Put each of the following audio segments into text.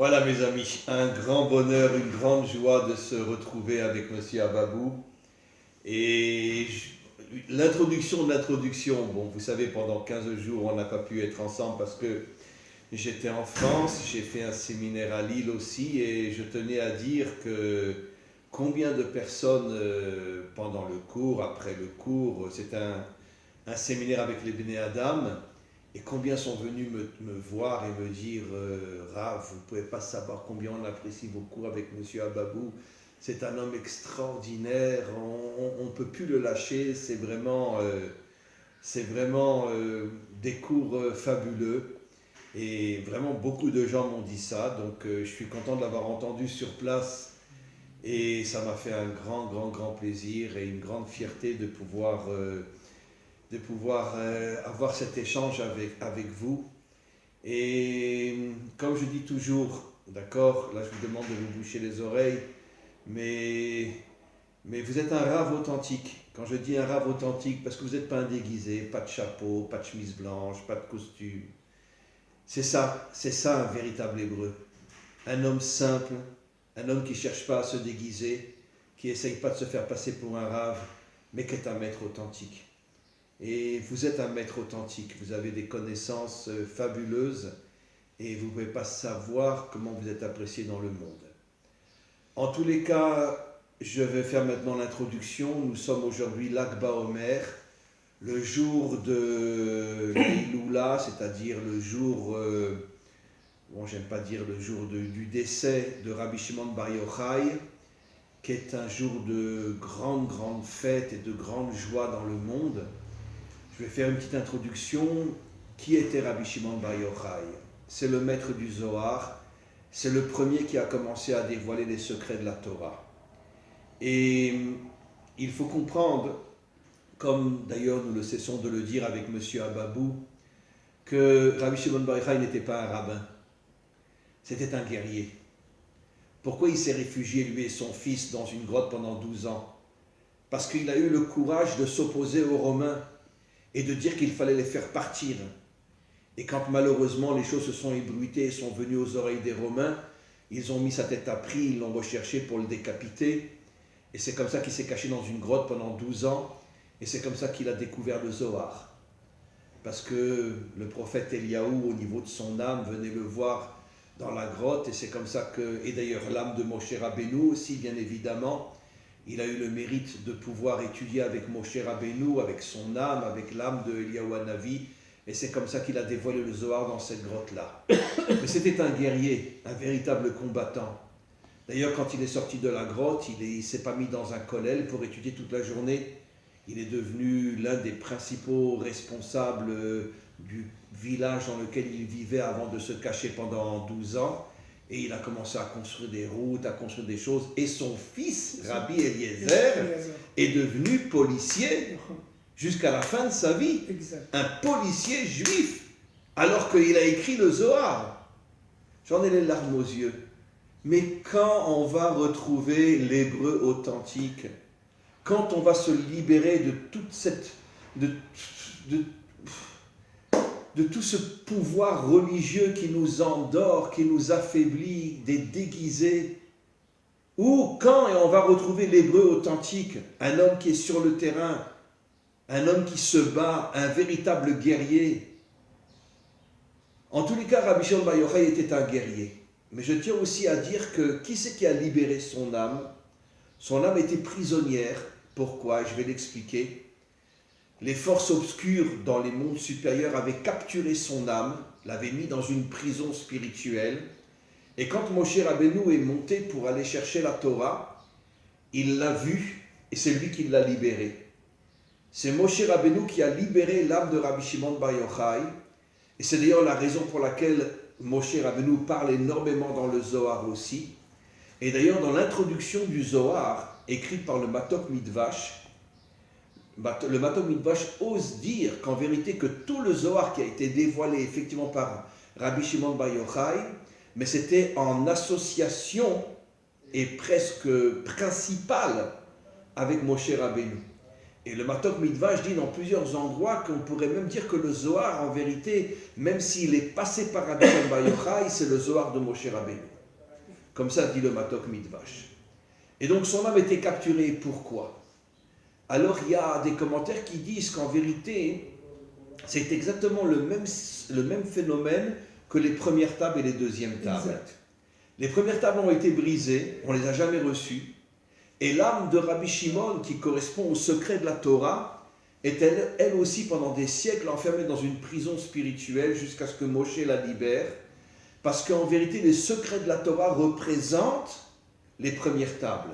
Voilà mes amis, un grand bonheur, une grande joie de se retrouver avec Monsieur Ababou. Et l'introduction de l'introduction, bon vous savez pendant 15 jours on n'a pas pu être ensemble parce que j'étais en France, j'ai fait un séminaire à Lille aussi et je tenais à dire que combien de personnes pendant le cours, après le cours, c'est un séminaire avec les Béné Adam. Et combien sont venus me voir et me dire Rav, vous ne pouvez pas savoir combien on apprécie vos cours avec Monsieur Ababou. C'est un homme extraordinaire, on ne peut plus le lâcher, c'est vraiment des cours fabuleux. Et vraiment beaucoup de gens m'ont dit ça, donc je suis content de l'avoir entendu sur place. Et ça m'a fait un grand plaisir et une grande fierté de pouvoir avoir cet échange avec vous. Et comme je dis toujours, d'accord, là je vous demande de vous boucher les oreilles, mais vous êtes un rave authentique. Quand je dis un rave authentique, parce que vous n'êtes pas un déguisé, pas de chapeau, pas de chemise blanche, pas de costume. C'est ça un véritable hébreu. Un homme simple, un homme qui ne cherche pas à se déguiser, qui n'essaye pas de se faire passer pour un rave, mais qui est un maître authentique. Et vous êtes un maître authentique, vous avez des connaissances fabuleuses et vous ne pouvez pas savoir comment vous êtes apprécié dans le monde. En tous les cas, je vais faire maintenant l'introduction. Nous sommes aujourd'hui l'Akba Omer, le jour de l'Iloula, c'est-à-dire le jour, j'aime pas dire le jour du décès de Rabbi Shimon Bar Yochai, qui est un jour de grande fête et de grande joie dans le monde. Je vais faire une petite introduction. Qui était Rabbi Shimon Bar Yochai? C'est le maître du Zohar, c'est le premier qui a commencé à dévoiler les secrets de la Torah. Et il faut comprendre, comme d'ailleurs nous le cessons de le dire avec Monsieur Ababou, que Rabbi Shimon Bar Yochai n'était pas un rabbin, c'était un guerrier. Pourquoi il s'est réfugié, lui et son fils, dans une grotte pendant 12 ans? Parce qu'il a eu le courage de s'opposer aux Romains et de dire qu'il fallait les faire partir. Et quand malheureusement les choses se sont ébruitées et sont venues aux oreilles des Romains, ils ont mis sa tête à prix, ils l'ont recherché pour le décapiter. Et c'est comme ça qu'il s'est caché dans une grotte pendant 12 ans. Et c'est comme ça qu'il a découvert le Zohar. Parce que le prophète Eliaou, au niveau de son âme, venait le voir dans la grotte. Et c'est comme ça que, et d'ailleurs l'âme de Moshe Rabbeinu aussi, bien évidemment, il a eu le mérite de pouvoir étudier avec Moshe Rabbeinu, avec son âme, avec l'âme de Eliyahu Hanavi, et c'est comme ça qu'il a dévoilé le Zohar dans cette grotte-là. Mais c'était un guerrier, un véritable combattant. D'ailleurs, quand il est sorti de la grotte, il ne s'est pas mis dans un kollel pour étudier toute la journée. Il est devenu l'un des principaux responsables du village dans lequel il vivait avant de se cacher pendant 12 ans. Et il a commencé à construire des routes, à construire des choses. Et son fils, Rabbi Eliezer, est devenu policier jusqu'à la fin de sa vie. Un policier juif, alors qu'il a écrit le Zohar. J'en ai les larmes aux yeux. Mais quand on va retrouver l'hébreu authentique, quand on va se libérer de toute cette... de tout ce pouvoir religieux qui nous endort, qui nous affaiblit, des déguisés, ou quand on va retrouver l'hébreu authentique, un homme qui est sur le terrain, un homme qui se bat, un véritable guerrier. En tous les cas, Rabbi Shimon Bar Yochai était un guerrier. Mais je tiens aussi à dire que qui c'est qui a libéré son âme? Son âme était prisonnière. Pourquoi? Je vais l'expliquer. Les forces obscures dans les mondes supérieurs avaient capturé son âme, l'avaient mis dans une prison spirituelle. Et quand Moshe Rabbeinu est monté pour aller chercher la Torah, il l'a vu et c'est lui qui l'a libéré. C'est Moshe Rabbeinu qui a libéré l'âme de Rabbi Shimon Bar Yochai. Et c'est d'ailleurs la raison pour laquelle Moshe Rabbeinu parle énormément dans le Zohar aussi. Et d'ailleurs dans l'introduction du Zohar, écrite par le Matok Midvash, le Matok Midvash ose dire qu'en vérité que tout le Zohar qui a été dévoilé effectivement par Rabbi Shimon Bar Yochai, mais c'était en association et presque principale avec Moshe Rabbeinu. Et le Matok Midvash dit dans plusieurs endroits qu'on pourrait même dire que le Zohar, en vérité, même s'il est passé par Rabbi Shimon Bar Yochai, c'est le Zohar de Moshe Rabbeinu. Comme ça dit le Matok Midvash. Et donc son âme était capturée. Pourquoi? Alors il y a des commentaires qui disent qu'en vérité, c'est exactement le même phénomène que les premières tables et les deuxièmes tables. Exact. Les premières tables ont été brisées, on ne les a jamais reçues. Et l'âme de Rabbi Shimon, qui correspond au secret de la Torah, est elle aussi pendant des siècles enfermée dans une prison spirituelle jusqu'à ce que Moshe la libère. Parce qu'en vérité, les secrets de la Torah représentent les premières tables.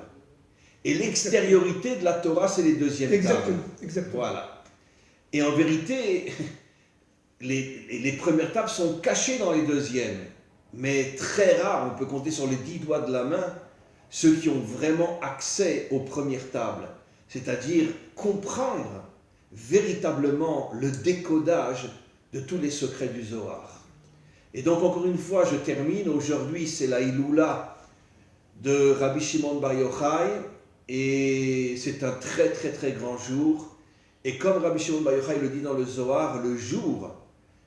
Et l'extériorité de la Torah, c'est les deuxièmes tables. Exactement. Voilà. Et en vérité, les premières tables sont cachées dans les deuxièmes. Mais très rares, on peut compter sur les 10 doigts de la main, ceux qui ont vraiment accès aux premières tables. C'est-à-dire comprendre véritablement le décodage de tous les secrets du Zohar. Et donc, encore une fois, je termine. Aujourd'hui, c'est la Iloula de Rabbi Shimon Bar Yochai. Et c'est un très, très, très grand jour. Et comme Rabbi Shimon Bar Yochai le dit dans le Zohar, le jour,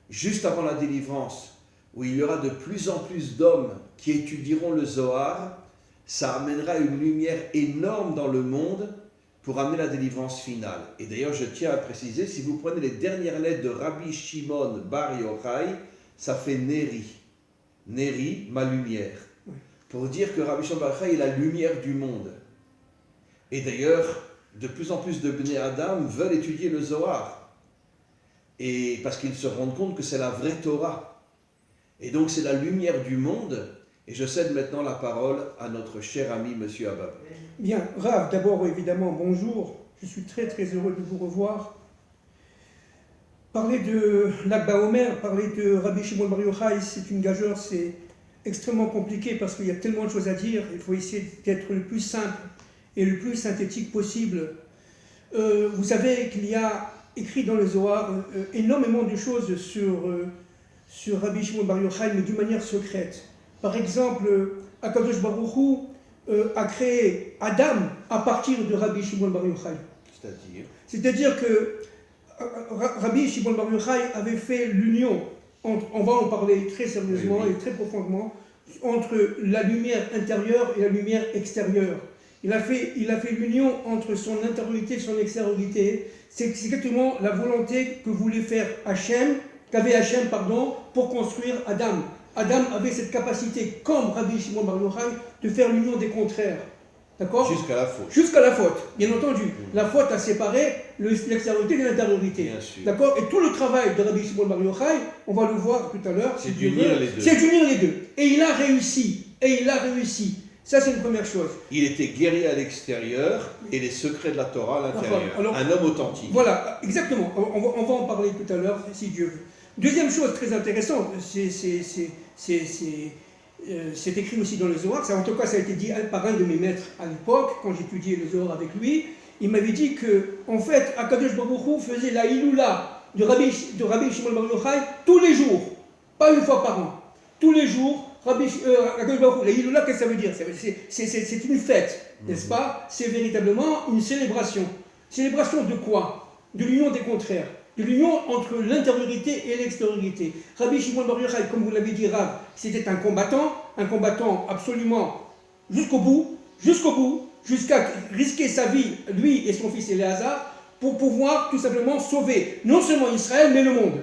juste avant la délivrance, où il y aura de plus en plus d'hommes qui étudieront le Zohar, ça amènera une lumière énorme dans le monde pour amener la délivrance finale. Et d'ailleurs, je tiens à préciser, si vous prenez les dernières lettres de Rabbi Shimon Bar Yochai, ça fait Neri. Neri, ma lumière. Oui. Pour dire que Rabbi Shimon Bar Yochai est la lumière du monde. Et d'ailleurs, de plus en plus de Bnei Adam veulent étudier le Zohar. Et parce qu'ils se rendent compte que c'est la vraie Torah. Et donc c'est la lumière du monde. Et je cède maintenant la parole à notre cher ami, M. Abab. Bien, Rav, d'abord évidemment, bonjour. Je suis très très heureux de vous revoir. Parler de l'Akba Omer, parler de Rabbi Shimon Bar Yochai, c'est une gageure, c'est extrêmement compliqué parce qu'il y a tellement de choses à dire. Il faut essayer d'être le plus simple et le plus synthétique possible. Vous savez qu'il y a écrit dans le Zohar énormément de choses sur Rabbi Shimon Bar Yochai, mais d'une manière secrète. Par exemple, Akadosh Baruch Hu a créé Adam à partir de Rabbi Shimon Bar Yochai. C'est-à-dire que Rabbi Shimon Bar Yochai avait fait l'union, on va en parler très sérieusement et très profondément, entre la lumière intérieure et la lumière extérieure. Il a fait l'union entre son intériorité et son extériorité. C'est exactement la volonté que voulait faire qu'avait Hachem, pour construire Adam. Adam avait cette capacité, comme Rabbi Shimon Bar Yochai, de faire l'union des contraires. D'accord ? Jusqu'à la faute. Jusqu'à la faute, bien entendu. La faute a séparé l'extériorité de l'intériorité. Bien sûr. D'accord ? Et tout le travail de Rabbi Shimon Bar Yochai, on va le voir tout à l'heure. C'est d'unir les deux. C'est d'unir les deux. Et il a réussi. Ça, c'est une première chose. Il était guéri à l'extérieur et les secrets de la Torah à l'intérieur. Alors, un homme authentique. Voilà, exactement. On va en parler tout à l'heure, si Dieu veut. Deuxième chose très intéressante, c'est écrit aussi dans le Zohar, en tout cas ça a été dit par un de mes maîtres à l'époque, quand j'étudiais le Zohar avec lui. Il m'avait dit que, en fait, Akadosh Baruch Hu faisait la Iloula de Rabbi Shimon Bar Yochai tous les jours, pas une fois par an. Tous les jours, Akadosh Baruch Hu, la Iloula, qu'est-ce que ça veut dire? C'est une fête, n'est-ce pas? C'est véritablement une célébration. Célébration de quoi? De l'union des contraires. De l'union entre l'intériorité et l'extériorité. Rabbi Shimon Bar Yochai, comme vous l'avez dit, Rav, c'était un combattant absolument jusqu'au bout, jusqu'à risquer sa vie, lui et son fils Éléazar, pour pouvoir tout simplement sauver non seulement Israël, mais le monde.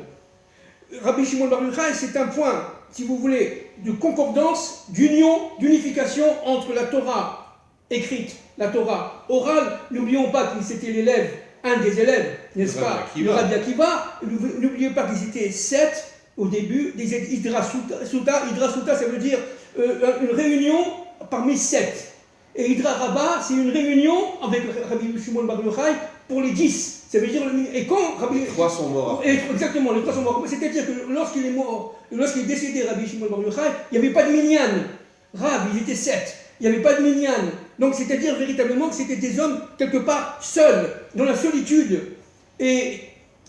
Rabbi Shimon Bar Yochai, c'est un point, si vous voulez, de concordance, d'union, d'unification entre la Torah écrite, la Torah orale. N'oublions pas qu'il c'était un des élèves, n'est-ce pas, le Rabbi Akiva. N'oubliez pas qu'ils étaient 7 au début, des Hydra Souta, ça veut dire une réunion parmi 7. Et Hydra Rabba, c'est une réunion avec Rabbi Shimon Bar Yochai pour les 10. Ça veut dire, et quand Rabbi... Les 3 sont morts. Exactement, les 3 sont morts. C'est-à-dire que lorsqu'il est mort, lorsqu'il est décédé, Rabbi Shimon Bar Yochai, il n'y avait pas de minyan. Rav, ils étaient 7. Il n'y avait pas de minyan. Donc c'est-à-dire véritablement que c'était des hommes quelque part seuls, dans la solitude. Et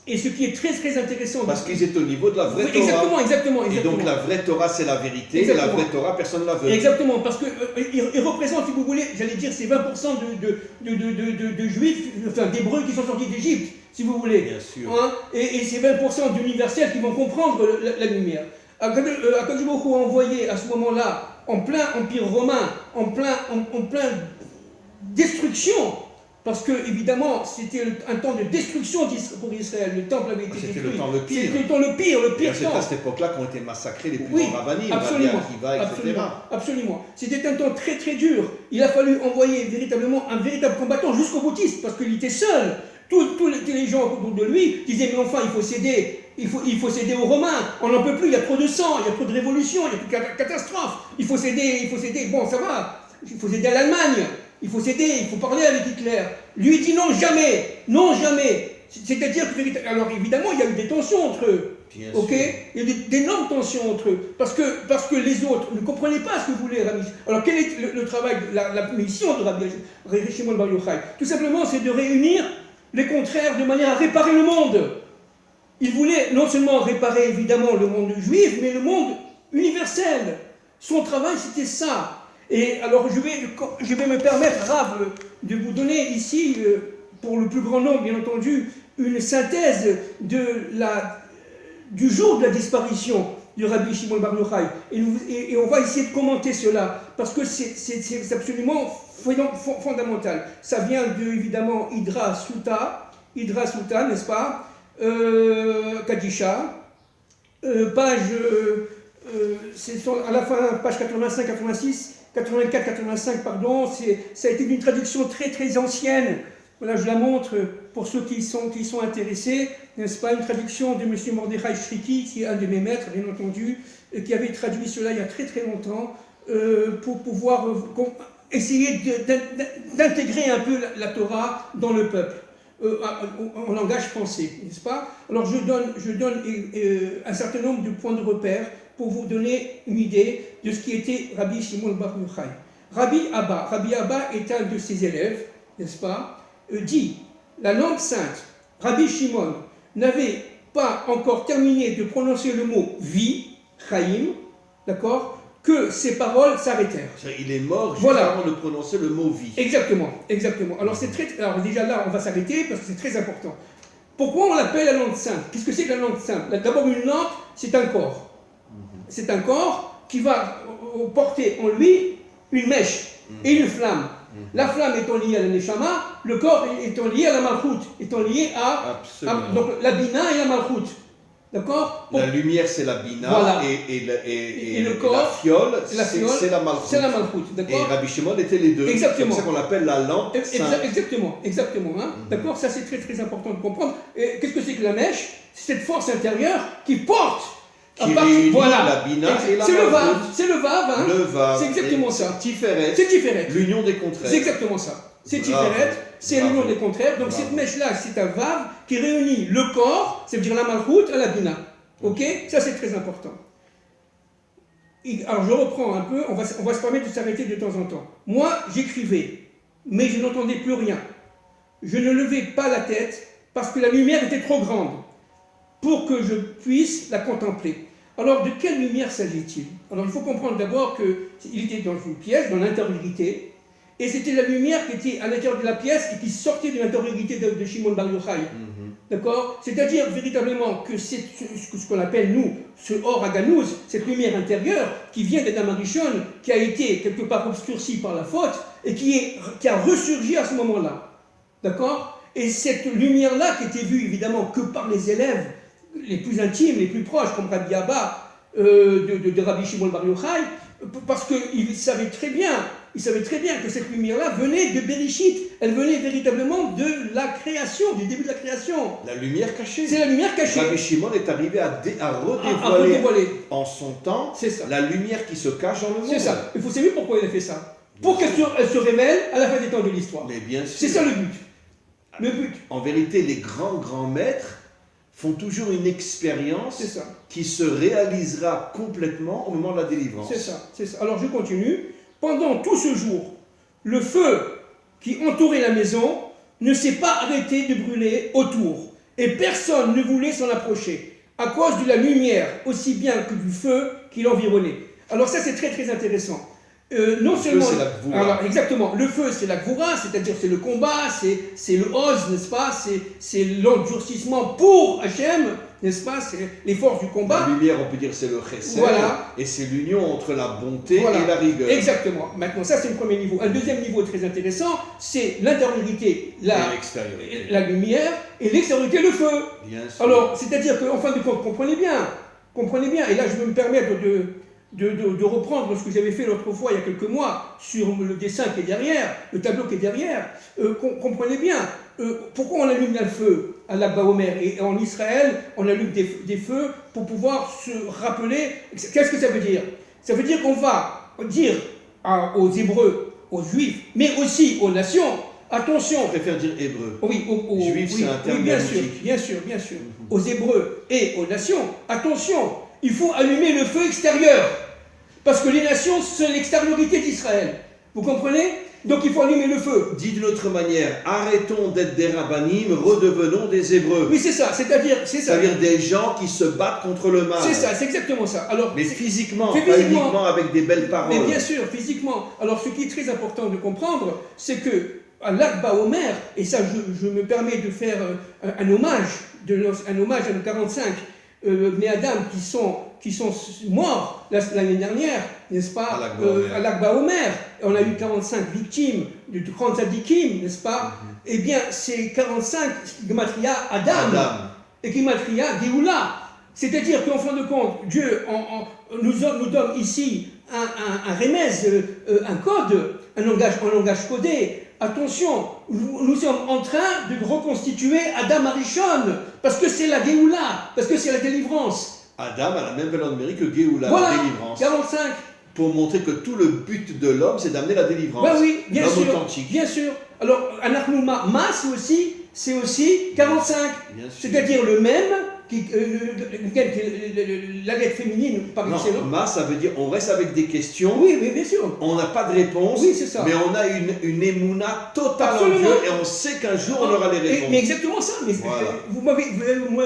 Et ce qui est très très intéressant. Parce qu'ils étaient au niveau de la vraie Oui, Torah. exactement. Et donc la vraie Torah, c'est la vérité. Exactement. Et la vraie Torah, personne ne la veut. Exactement, parce qu'ils représentent, si vous voulez, j'allais dire, ces 20% de juifs, enfin d'hébreux qui sont sortis d'Égypte, si vous voulez. Bien sûr. Hein, et ces 20% d'universels qui vont comprendre la lumière. Akadosh Baruch Hu a envoyé à ce moment-là, en plein Empire romain, en plein destruction, parce que évidemment c'était un temps de destruction pour Israël. Le temple avait été détruit. C'était le temps le pire. C'était le temps le pire C'est temps. à cette époque-là qu'ont été massacrés les plus Oui, grands rabbinim, absolument, Rabbi Akiva, etc. Absolument. C'était un temps très très dur. Il a fallu envoyer véritablement un véritable combattant jusqu'au boutiste, parce qu'il était seul. Tous les gens autour de lui disaient mais enfin il faut céder. Il faut céder aux Romains, on n'en peut plus, il y a trop de sang, il y a trop de révolution, il y a plus de catastrophes. Il faut céder, bon ça va, il faut céder à l'Allemagne, il faut céder, il faut parler avec Hitler. Lui dit non jamais. C'est-à-dire que, alors évidemment il y a eu des tensions entre eux. Ok, il y a eu d'énormes tensions entre eux, parce que les autres ne comprenaient pas ce que voulait Rabbi. Alors quel est le travail, la mission de Rabbi Shimon Bar Yochai? Tout simplement c'est de réunir les contraires de manière à réparer le monde. Il voulait non seulement réparer évidemment le monde juif, mais le monde universel. Son travail, c'était ça. Et alors, je vais me permettre, Rav, de vous donner ici, pour le plus grand nombre, bien entendu, une synthèse du jour de la disparition de Rabbi Shimon Bar Yochai. Et on va essayer de commenter cela, parce que c'est absolument fondamental. Ça vient évidemment, Idra Souta, n'est-ce pas? Kadisha, page, à la fin, page 85, 86, 84, 85, pardon, ça a été une traduction très très ancienne. Voilà, je la montre pour ceux qui sont intéressés, n'est-ce pas, une traduction de M. Mordechai Shriki, qui est un de mes maîtres, bien entendu, qui avait traduit cela il y a très très longtemps, pour pouvoir essayer d'intégrer un peu la Torah dans le peuple. En langage français, n'est-ce pas? Alors je donne un certain nombre de points de repère pour vous donner une idée de ce qui était Rabbi Shimon Bar Yochai. Rabbi Abba est un de ses élèves, n'est-ce pas? Dit, la langue sainte, Rabbi Shimon n'avait pas encore terminé de prononcer le mot vie, Chaim, d'accord? Que ses paroles s'arrêtèrent. Il est mort juste avant de prononcer le mot vie. Exactement. Alors déjà là, on va s'arrêter parce que c'est très important. Pourquoi on l'appelle la lampe sainte? Qu'est-ce que c'est que la lampe sainte? D'abord, une lampe, c'est un corps. C'est un corps qui va porter en lui une mèche et une flamme. La flamme étant liée à la Neshama, le corps étant lié à la Malchut, étant lié à donc la Bina et la Malchut. D'accord? La lumière, c'est la Bina, voilà. et le corps, la fiole, c'est la Malchut. C'est la Malchut, d'accord? Et Rabbi Shimon était les deux. Exactement. C'est comme ça qu'on l'appelle la lampe sainte. Exactement. Hein? D'accord? Ça, c'est très très important de comprendre. Qu'est-ce que c'est que la mèche? C'est cette force intérieure qui porte. Qui réunit la Bina et la Malchut. C'est le Vav. Hein? Le Vav. C'est exactement ça. Tiferet. C'est Tiferet. L'union des contraires. C'est exactement ça. C'est Tiferet, c'est l'union des contraires. Donc cette mèche-là, c'est un Vav qui réunit le corps, c'est-à-dire la Malchut, à la Bina. Ok? Ça, c'est très important. Alors je reprends un peu, on va se permettre de s'arrêter de temps en temps. Moi, j'écrivais, mais je n'entendais plus rien. Je ne levais pas la tête parce que la lumière était trop grande pour que je puisse la contempler. Alors, de quelle lumière s'agit-il? Alors, il faut comprendre d'abord qu'il était dans une pièce, dans l'intériorité, et c'était la lumière qui était à l'intérieur de la pièce et qui sortait de l'intériorité de Shimon Bar Yochai. D'accord? C'est-à-dire véritablement que c'est ce qu'on appelle, nous, ce Or Aganouz, cette lumière intérieure qui vient d'Adam Arishon, qui a été quelque part obscurcie par la faute et qui a ressurgi à ce moment-là. D'accord? Et cette lumière-là, qui était vue évidemment que par les élèves les plus intimes, les plus proches, comme Rabbi Abba de Rabbi Shimon Bar Yochai, parce qu'ils savaient très bien que cette lumière-là venait de Bereshit, elle venait véritablement de la création, du début de la création. La lumière cachée. C'est la lumière cachée. Rabbi Shimon est arrivé à redévoiler en son temps la lumière qui se cache dans le monde. C'est ça. Et vous savez pourquoi il a fait ça? Pour qu'elle se révèle à la fin des temps de l'histoire. Mais bien sûr. C'est ça le but. Le but. En vérité, les grands maîtres font toujours une expérience qui se réalisera complètement au moment de la délivrance. C'est ça. Alors je continue. Pendant tout ce jour, le feu qui entourait la maison ne s'est pas arrêté de brûler autour. et personne ne voulait s'en approcher, à cause de la lumière, aussi bien que du feu qui l'environnait. Alors ça, c'est très très intéressant. Non le seulement, feu, c'est la gvoura. alors, exactement, le feu c'est la gvoura, c'est-à-dire c'est le combat, c'est le oz, n'est-ce pas, c'est l'endurcissement pour Hachem, n'est-ce pas, c'est les forces du combat. La lumière, on peut dire, c'est le chesed, Voilà. et c'est l'union entre la bonté Voilà. et la rigueur. Exactement. Maintenant, ça c'est le premier niveau. Un deuxième niveau très intéressant, c'est l'intériorité, Et l'extériorité. la lumière, et l'extériorité, le feu. Bien sûr. Alors, c'est-à-dire qu'en fin de compte, comprenez bien, et là je vais me permettre de reprendre ce que j'avais fait l'autre fois, il y a quelques mois, sur le dessin qui est derrière, le tableau qui est derrière. Comprenez bien, pourquoi on allume un feu à Lag BaOmer, et en Israël, on allume des feux pour pouvoir se rappeler. Qu'est-ce que ça veut dire? Ça veut dire qu'on va dire aux Hébreux, aux Juifs, mais aussi aux nations, attention. Je préfère dire hébreu. Oui, Juif, c'est un terme oui, bien biologique. sûr. Aux Hébreux et aux nations, attention, il faut allumer le feu extérieur. Parce que les nations, c'est l'extériorité d'Israël. Vous comprenez? Donc il faut allumer le feu. Dit d'une autre manière, arrêtons d'être des rabbanim, redevenons des hébreux. Oui, c'est ça, c'est-à-dire des gens qui se battent contre le mal. C'est ça, c'est exactement ça. Alors, Mais physiquement, Mais pas physiquement. uniquement avec des belles paroles. mais bien sûr, physiquement. Alors ce qui est très important de comprendre, c'est que à Lag BaOmer, et ça je me permets de faire un hommage à nos 45 Bnei Adam qui sont morts l'année dernière, n'est-ce pas, à Lag BaOmer. On a eu 45 victimes de 30 tzadikim, n'est-ce pas? Eh bien, c'est 45 Gematria Adam. Et Gematria Géoula. C'est-à-dire qu'en fin de compte, Dieu nous donne ici un remèze, un code, un langage codé. Attention, nous sommes en train de reconstituer Adam Arishon, parce que c'est la Géoula, parce que c'est la délivrance. Adam a la même valeur numérique que Géoula, Voilà, la délivrance. 45. Pour montrer que tout le but de l'homme, c'est d'amener la délivrance. Ben oui, bien l'homme sûr. authentique. Bien sûr. Alors, Anachnouma, c'est aussi 45. Bien sûr. C'est-à-dire le même, la lettre féminine par Non, excellence. ma, ça veut dire on reste avec des questions. Oui, mais bien sûr. On n'a pas de réponse, Oui, c'est ça. mais on a une émouna totale en Absolument. Dieu et on sait qu'un jour on aura les réponses. Mais exactement ça. Mais Voilà. vous m'avez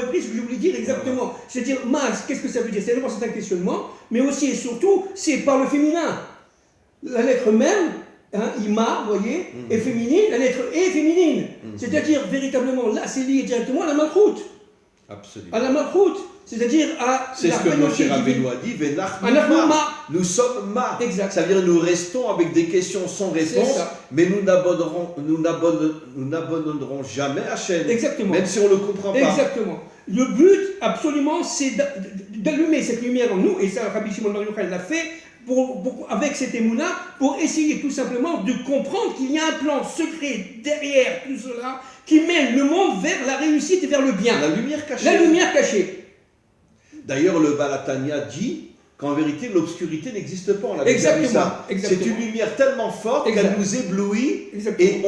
pris ce que je voulais dire exactement. C'est-à-dire, mas, qu'est-ce que ça veut dire? C'est d'abord c'est un questionnement, mais aussi et surtout, c'est par le féminin. La lettre même, ima, vous voyez, est féminine, la lettre e est féminine. C'est-à-dire, véritablement, là, c'est lié directement à la malchoute. Absolument. À la malchoute. C'est-à-dire à C'est la ce que royauté Moshe Rabbeinu divine. a dit, Venach Anachnu ma. Nous sommes ma. Exact. Ça veut dire nous restons avec des questions sans réponse, ça. mais nous n'abandonnerons jamais Hachem. Exactement. Même si on ne le comprend pas. Exactement. Le but, absolument, c'est d'allumer cette lumière en nous, et ça, Rabbi Shimon Bar Yochai l'a fait, avec cet émouna, pour essayer tout simplement de comprendre qu'il y a un plan secret derrière tout cela, qui mène le monde vers la réussite et vers le bien. La lumière cachée. La lumière cachée. D'ailleurs, le Balatania dit qu'en vérité, l'obscurité n'existe pas. On avait déjà vu ça. Exactement. C'est une lumière tellement forte Exact. qu'elle nous éblouit Exactement. et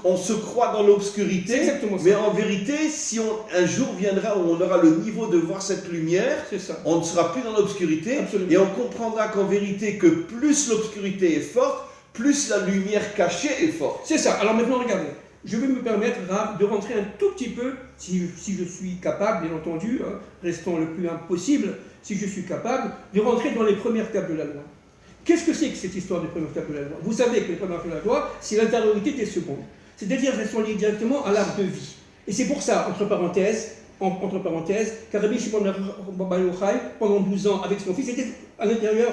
on se croit dans l'obscurité. C'est exactement ça. Mais en vérité, si un jour viendra où on aura le niveau de voir cette lumière, C'est ça. on ne sera plus dans l'obscurité Absolument. et on comprendra qu'en vérité, que plus l'obscurité est forte, plus la lumière cachée est forte. C'est ça. Alors maintenant, regardez. Je vais me permettre de rentrer un tout petit peu, si je suis capable, bien entendu, restons le plus humble possible, si je suis capable, de rentrer dans les premières tables de la loi. Qu'est-ce que c'est que cette histoire des premières tables de la loi? Vous savez que les premières tables de la loi, c'est l'intériorité des secondes. C'est-à-dire qu'elles sont liées directement à l'arbre de vie. Et c'est pour ça, entre parenthèses, qu'Arabie Shimon Bar Yochai, pendant 12 ans avec son fils, était à l'intérieur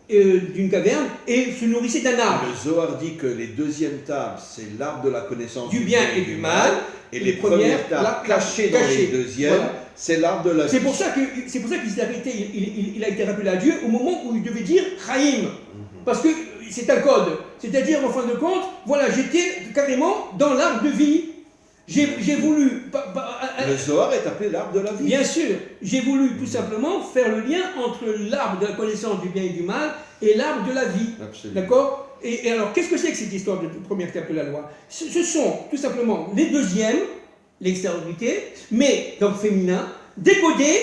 d'une caverne et se nourrissait d'un arbre. Le Zohar dit que les deuxièmes tables, c'est l'arbre de la connaissance Du bien et du mal. Et les premières tables cachées dans les deuxièmes, voilà. c'est l'arbre de la vie. C'est pour ça qu'il s'est arrêté, il a été rappelé à Dieu au moment où il devait dire Chaim. Parce que c'est un code. C'est-à-dire, en fin de compte, voilà, j'étais carrément dans l'arbre de vie. J'ai voulu. Le Zohar est appelé l'arbre de la vie. Bien sûr, j'ai voulu tout simplement faire le lien entre l'arbre de la connaissance du bien et du mal et l'arbre de la vie. Absolument. D'accord? Et alors, qu'est-ce que c'est que cette histoire de première étape de la loi? Ce sont tout simplement les deuxièmes, l'extériorité, mais donc féminin, décodés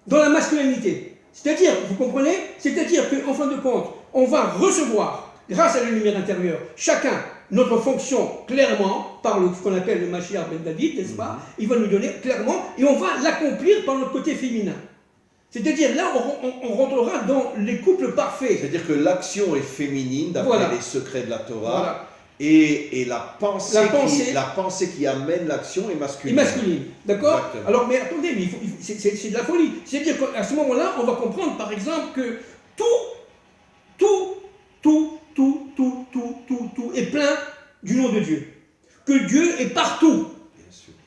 dans la masculinité. C'est-à-dire, vous comprenez? C'est-à-dire qu'en fin de compte, on va recevoir, grâce à la lumière intérieure, chacun notre fonction clairement par ce qu'on appelle le Mashiach ben David, n'est-ce pas? Il va nous donner clairement et on va l'accomplir par notre côté féminin. C'est-à-dire là, on rentrera dans les couples parfaits. C'est-à-dire que l'action est féminine d'après les secrets de la Torah. Voilà. Et la pensée qui amène l'action est masculine. Et masculine, d'accord? Alors, mais attendez, mais c'est de la folie. C'est-à-dire qu'à ce moment-là, on va comprendre, par exemple, que tout est plein du nom de Dieu. Que Dieu est partout,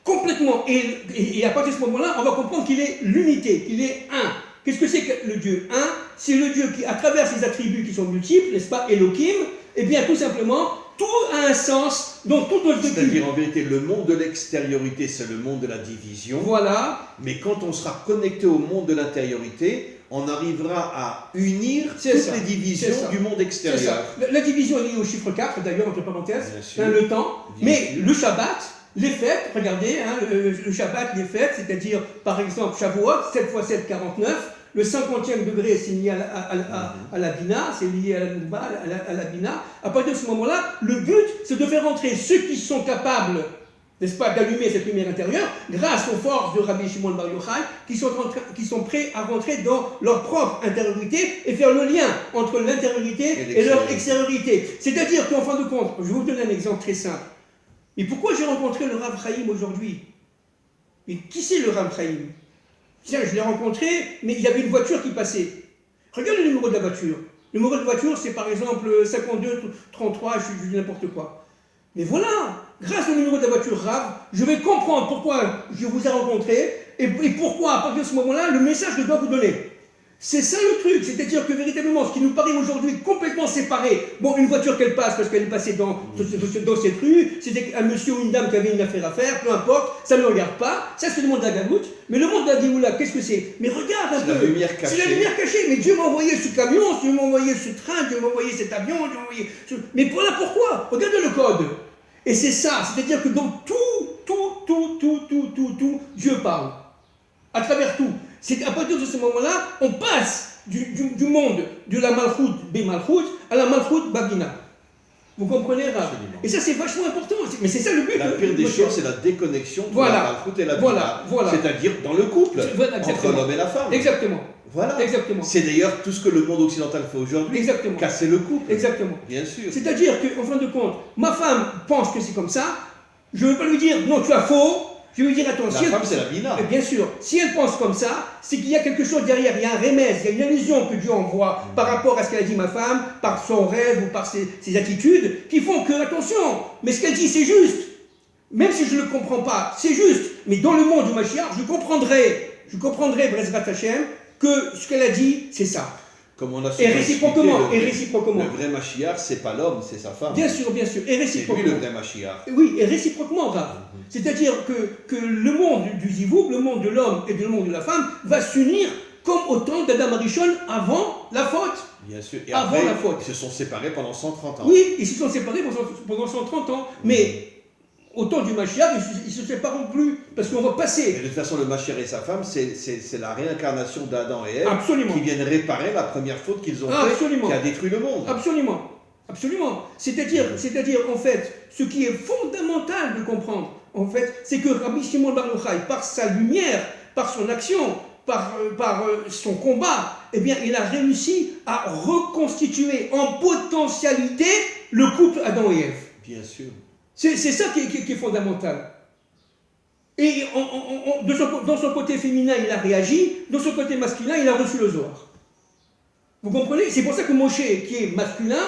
complètement. Et à partir de ce moment-là, on va comprendre qu'il est l'unité, qu'il est un. Qu'est-ce que c'est que le Dieu un? C'est le Dieu qui, à travers ses attributs qui sont multiples, n'est-ce pas, Elohim, eh bien, tout simplement, tout a un sens dans toute notre vie. C'est-à-dire, en vérité, le monde de l'extériorité, c'est le monde de la division. Voilà. Mais quand on sera connecté au monde de l'intériorité, on arrivera à unir toutes les divisions du monde extérieur. La division est liée au chiffre 4, d'ailleurs, entre parenthèses, le temps. Mais le Shabbat, les fêtes, regardez, le Shabbat, les fêtes, c'est-à-dire, par exemple, Shavuot, 7 x 7, 49. Le 50e degré, c'est lié à la Bina, c'est lié à la Nouba, à la Bina. À partir de ce moment-là, le but, c'est de faire entrer ceux qui sont capables, n'est-ce pas, d'allumer cette lumière intérieure, grâce aux forces de Rabbi Shimon Bar Yochai, qui sont prêts à rentrer dans leur propre intériorité et faire le lien entre l'intériorité et leur extériorité. C'est-à-dire qu'en fin de compte, je vais vous donner un exemple très simple. Et pourquoi j'ai rencontré le Rav Chaim aujourd'hui? Et qui c'est le Rav Chaim? Tiens, je l'ai rencontré, mais il y avait une voiture qui passait. Regarde le numéro de la voiture. Le numéro de voiture, c'est par exemple 52 33, je dis n'importe quoi. Mais voilà, grâce au numéro de la voiture Rav, je vais comprendre pourquoi je vous ai rencontré et pourquoi, à partir de ce moment-là, le message que je dois vous donner. C'est ça le truc, c'est-à-dire que véritablement, ce qui nous paraît aujourd'hui complètement séparé, bon, une voiture qu'elle passe parce qu'elle est passée dans cette rue, c'était un monsieur ou une dame qui avait une affaire à faire, peu importe, ça ne me regarde pas, ça c'est le monde de la galoute, mais le monde de la Géoula, qu'est-ce que c'est? Mais regarde un peu, c'est la lumière cachée. C'est la lumière cachée, mais Dieu m'a envoyé ce camion, Dieu m'a envoyé ce train, Dieu m'a envoyé cet avion, Dieu m'a envoyé Mais voilà pourquoi, regarde le code. Et c'est ça, c'est-à-dire que dans tout, Dieu parle, à travers tout. C'est à partir de ce moment-là, on passe du monde de la Malchut Malchut à la Malchut Babina. Vous comprenez, Rav? Et ça, c'est vachement important. Mais c'est ça le but. La pire des choses, c'est la déconnexion entre la Malchut et la Bina. Voilà. C'est-à-dire dans le couple, entre l'homme et la femme. Exactement. Voilà. Exactement. C'est d'ailleurs tout ce que le monde occidental fait aujourd'hui. Exactement. Casser le couple. Exactement. Bien sûr. C'est-à-dire qu'en fin de compte, ma femme pense que c'est comme ça. Je ne veux pas lui dire non, tu as faux. Je veux dire, attends, la femme, c'est la Bina. Bien sûr, si elle pense comme ça, c'est qu'il y a quelque chose derrière, il y a un remède, il y a une allusion que Dieu envoie par rapport à ce qu'elle a dit ma femme, par son rêve ou par ses attitudes, qui font que, attention, mais ce qu'elle dit c'est juste, même si je ne le comprends pas, c'est juste, mais dans le monde du Mashiach, je comprendrai, Bezrat Hashem, que ce qu'elle a dit, c'est ça. Comme on a et réciproquement. Le vrai Mashiach, c'est pas l'homme, c'est sa femme. Bien sûr. Et réciproquement. C'est lui le vrai Mashiach. Oui, et réciproquement, Rav. C'est-à-dire que le monde du Zivouk, le monde de l'homme et le monde de la femme, va s'unir comme au temps d'Adam Arishon avant la faute. Bien sûr. Et avant après, la faute. Ils se sont séparés pendant 130 ans. Oui, ils se sont séparés pendant 130 ans. Mais au temps du Mashiach, ils ne se sépareront plus, parce qu'on va passer. Et de toute façon, le Mashiach et sa femme, c'est la réincarnation d'Adam et Ève. Absolument. Qui viennent réparer la première faute qu'ils ont faite, qui a détruit le monde. Absolument. C'est-à-dire, en fait, ce qui est fondamental de comprendre, en fait, c'est que Rabbi Shimon Bar Yochai, par sa lumière, par son action, par son combat, eh bien, il a réussi à reconstituer en potentialité le couple Adam et Ève. Bien sûr. C'est ça qui est fondamental. Et dans son côté féminin, il a réagi, dans son côté masculin, il a reçu le Zohar. Vous comprenez? C'est pour ça que Moshe, qui est masculin,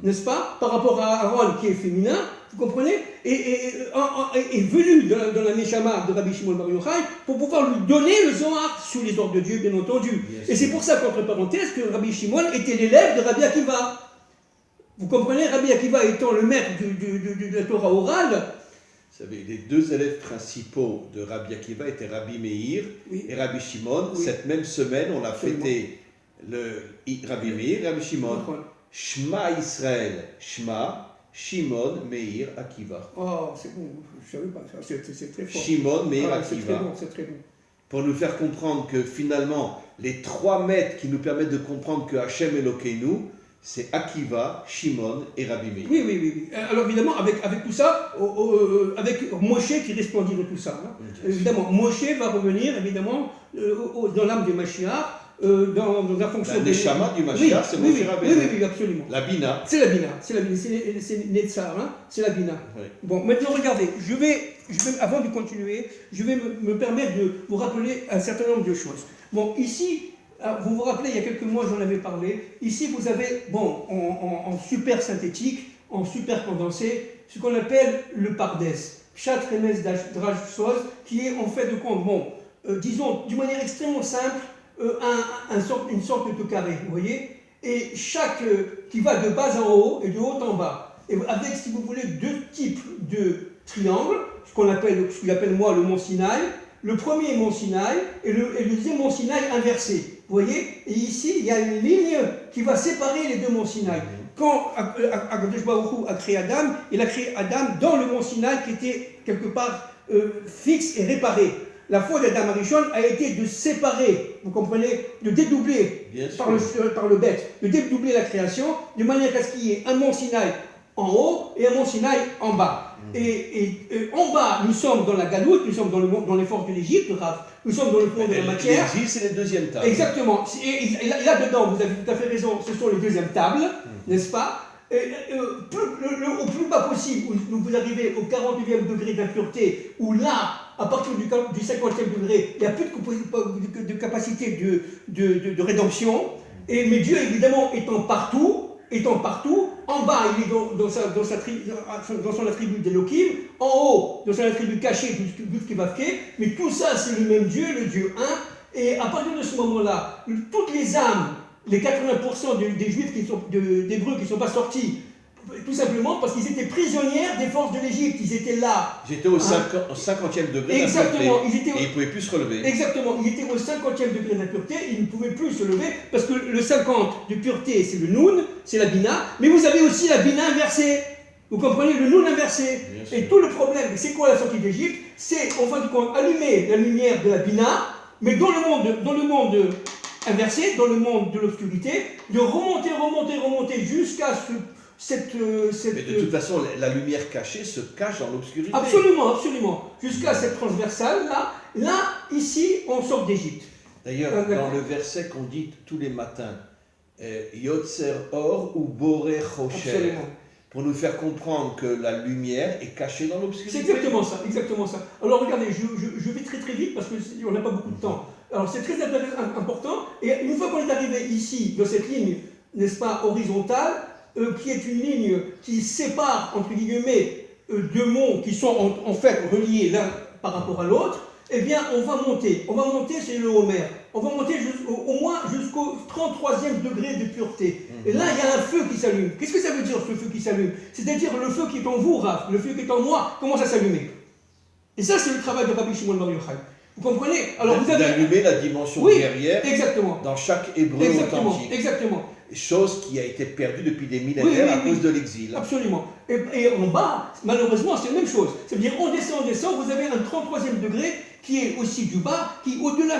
n'est-ce pas, par rapport à Aaron, qui est féminin, vous comprenez, est venu dans la Neshama de Rabbi Shimon Bar Yochai pour pouvoir lui donner le Zohar sous les ordres de Dieu, bien entendu. Et c'est pour ça, qu'entre parenthèses, que Rabbi Shimon était l'élève de Rabbi Akiva. Vous comprenez, Rabbi Akiva étant le maître de la Torah orale. Vous savez, les deux élèves principaux de Rabbi Akiva étaient Rabbi Meir et Rabbi Shimon. Oui. Cette même semaine, on a fêté Rabbi Meir et Rabbi Shimon. Shema Israël, Shema, Shimon, Meir, Akiva. Oh, c'est bon, je ne savais pas, c'est très fort. Shimon, Meir, Akiva. C'est très bon. Pour nous faire comprendre que finalement, les trois maîtres qui nous permettent de comprendre que Hachem Elokeinu, c'est Akiva, Shimon et Rabbi Meir. Oui. Alors évidemment, avec tout ça, avec Moshe qui resplendit de tout ça. Hein. Évidemment, Moshe va revenir, évidemment, dans l'âme de Mashiach, dans la fonction La Neshama du Mashiach, c'est Moshe Rabbeinu. Oui, absolument. La Bina. C'est la Bina, c'est Netzar, hein, c'est la Bina. Oui. Bon, maintenant regardez, je vais, avant de continuer, je vais me permettre de vous rappeler un certain nombre de choses. Bon, ici, vous vous rappelez, il y a quelques mois, j'en avais parlé, ici vous avez, bon, en super synthétique, en super condensé, ce qu'on appelle le Pardes, Pshat Remez Draj Soz, qui est en fait de compte, bon, disons, d'une manière extrêmement simple, une sorte de carré, vous voyez, et chaque qui va de bas en haut et de haut en bas, et avec, si vous voulez, deux types de triangles, ce qu'on appelle moi le mont Sinaï. Le premier est mont Sinaï et le deuxième mont Sinaï inversé, vous voyez, et ici il y a une ligne qui va séparer les deux monts Sinaï. Quand Akadosh Baruch Hu a créé Adam, il a créé Adam dans le mont Sinaï qui était quelque part fixe et réparé. La foi d'Adam Arishon a été de séparer, vous comprenez, de dédoubler par le bête, de dédoubler la création, de manière à ce qu'il y ait un mont Sinaï en haut et un mont Sinaï en bas. Et en bas, nous sommes dans la galoute, nous sommes dans les forces de l'Égypte, nous sommes dans le fond de la matière. L'Égypte, c'est les deuxièmes tables. Exactement. Et là-dedans, vous avez tout à fait raison, ce sont les deuxièmes tables, n'est-ce pas? Au plus bas possible, où vous arrivez au 49e degré d'impureté, où là, à partir du 50e degré, il n'y a plus de capacité de rédemption. Mais Dieu, évidemment, étant partout, en bas, il est dans son attribut d'Elohim, en haut, dans son attribut caché du Kivavke, mais tout ça, c'est le même Dieu, le Dieu 1, et à partir de ce moment-là, toutes les âmes, les 80% des Juifs d'Hébreux qui ne sont pas sortis, tout simplement parce qu'ils étaient prisonniers des forces de l'Égypte, ils étaient là. Ils étaient au 50e degré d'impureté, et ils ne pouvaient plus se relever. Exactement, ils étaient au 50e degré d'impureté, ils ne pouvaient plus se lever, parce que le 50 de pureté, c'est le Noun, c'est la Bina, mais vous avez aussi la Bina inversée. Vous comprenez, le Noun inversé. Et tout le problème, c'est quoi la sortie d'Égypte? C'est, en fin de compte, allumer la lumière de la Bina, mais dans le monde inversé, dans le monde de l'obscurité, de remonter jusqu'à cette... Mais de toute façon, la lumière cachée se cache dans l'obscurité. Absolument. Jusqu'à cette transversale, là, ici, on sort d'Égypte. D'ailleurs, dans le verset qu'on dit tous les matins, Yotzer Or ou Boré Chosher, pour nous faire comprendre que la lumière est cachée dans l'obscurité. C'est exactement ça. Alors regardez, je vais très vite parce qu'on n'a pas beaucoup de temps. Alors c'est très important, et une fois qu'on est arrivé ici, dans cette ligne, n'est-ce pas, horizontale, qui est une ligne qui sépare, entre guillemets, deux monts qui sont en fait reliés l'un par rapport à l'autre, eh bien on va monter, c'est le Homer, on va monter au moins jusqu'au 33e degré de pureté. Et là il y a un feu qui s'allume. Qu'est-ce que ça veut dire, ce feu qui s'allume? C'est-à-dire le feu qui est en vous, Raph, le feu qui est en moi, commence à s'allumer. Et ça c'est le travail de Rabbi Shimon Bar Yochai. Vous comprenez? Alors vous avez d'allumer la dimension guerrière dans chaque hébreu authentique. Exactement. Chose qui a été perdue depuis des millénaires à cause de l'exil. Absolument. Et en bas, malheureusement, c'est la même chose. C'est-à-dire, on descend, vous avez un 33e degré qui est aussi du bas, qui au-delà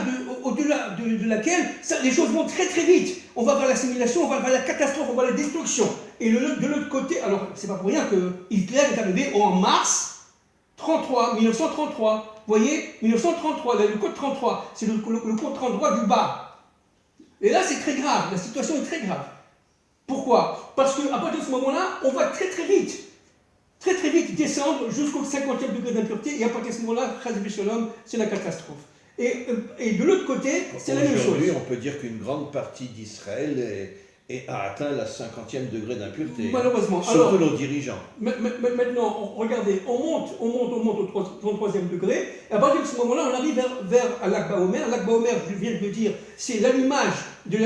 de laquelle les choses vont très vite. On va vers l'assimilation, on va vers la catastrophe, on va vers la destruction. Et de l'autre côté, alors c'est pas pour rien que Hitler est arrivé en mars 1933. Vous voyez, 1933, le code 33, c'est le code 33 du bas. Et là, c'est très grave, la situation est très grave. Pourquoi? Parce qu'à partir de ce moment-là, on va très vite descendre jusqu'au 50e degré d'impureté, et à partir de ce moment-là, c'est la catastrophe. Et de l'autre côté, c'est la même chose. Aujourd'hui, on peut dire qu'une grande partie d'Israël a atteint la 50e degré d'impureté. Malheureusement. Surtout nos dirigeants. Maintenant, regardez, on monte au 33e degré, et à partir de ce moment-là, on arrive vers l'Akba Omer. L'Akba Omer, je viens de le dire, c'est l'allumage de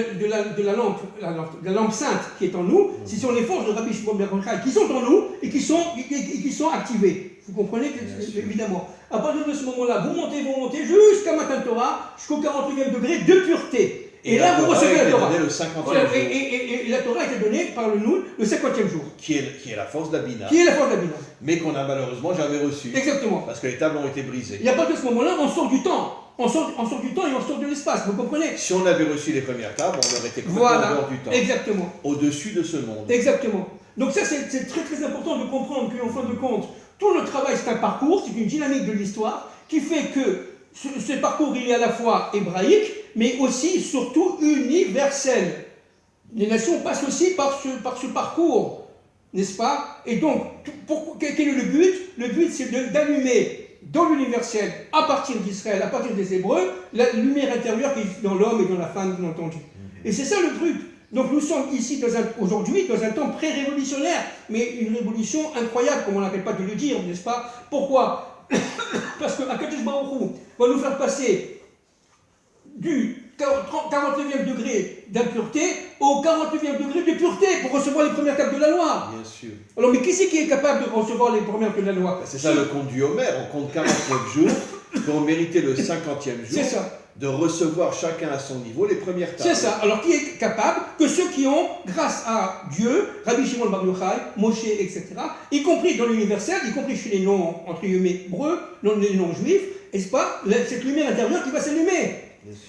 la lampe sainte qui est en nous. Ce sont les forces de Rabbi Shimon Bar Yochai qui sont en nous et qui sont activées. Vous comprenez, évidemment. À partir de ce moment-là, vous montez jusqu'à Matan Torah, jusqu'au 48e degré de pureté. Et là, vous recevez la Torah. Le 50e jour. Et la Torah a été donnée par le Noun le 50e jour. Qui est la force d'Abina. Mais qu'on n'a malheureusement jamais reçue. Exactement. Parce que les tables ont été brisées. Et à partir de ce moment-là, on sort du temps. on sort du temps et on sort de l'espace, vous comprenez? Si on avait reçu les premières tables, on aurait été complètement Voilà, hors du temps. exactement. Au-dessus de ce monde. Exactement. Donc ça, c'est très très important de comprendre qu'en fin de compte, tout le travail, c'est un parcours, c'est une dynamique de l'histoire qui fait que ce parcours, il est à la fois hébraïque, mais aussi, surtout, universel. Les nations passent aussi par ce parcours, n'est-ce pas? Et donc, quel est le but? Le but, c'est d'allumer dans l'universel, à partir d'Israël, à partir des Hébreux, la lumière intérieure qui est dans l'homme et dans la femme, bien entendu. Et c'est ça le truc. Donc nous sommes ici aujourd'hui dans un temps pré-révolutionnaire, mais une révolution incroyable, comme on n'arrête pas de le dire, n'est-ce pas? Pourquoi? Parce que Akadosh Baruch Hu va nous faire passer du 49e degré d'impureté au 49e degré de pureté pour recevoir les premières tables de la loi. Bien sûr. Alors, mais qui c'est qui est capable de recevoir les premières tables de la loi? C'est ça le compte du Homère, on compte 49 jours pour mériter le 50e jour. C'est ça. De recevoir chacun à son niveau les premières tables. C'est ça. Alors, qui est capable? Que ceux qui ont, grâce à Dieu, Rabbi Shimon Bar Yochai, Moshe, etc., y compris dans l'universel, y compris chez les non, entre guillemets, hébreux, les non-juifs, n'est-ce pas, cette lumière intérieure qui va s'allumer.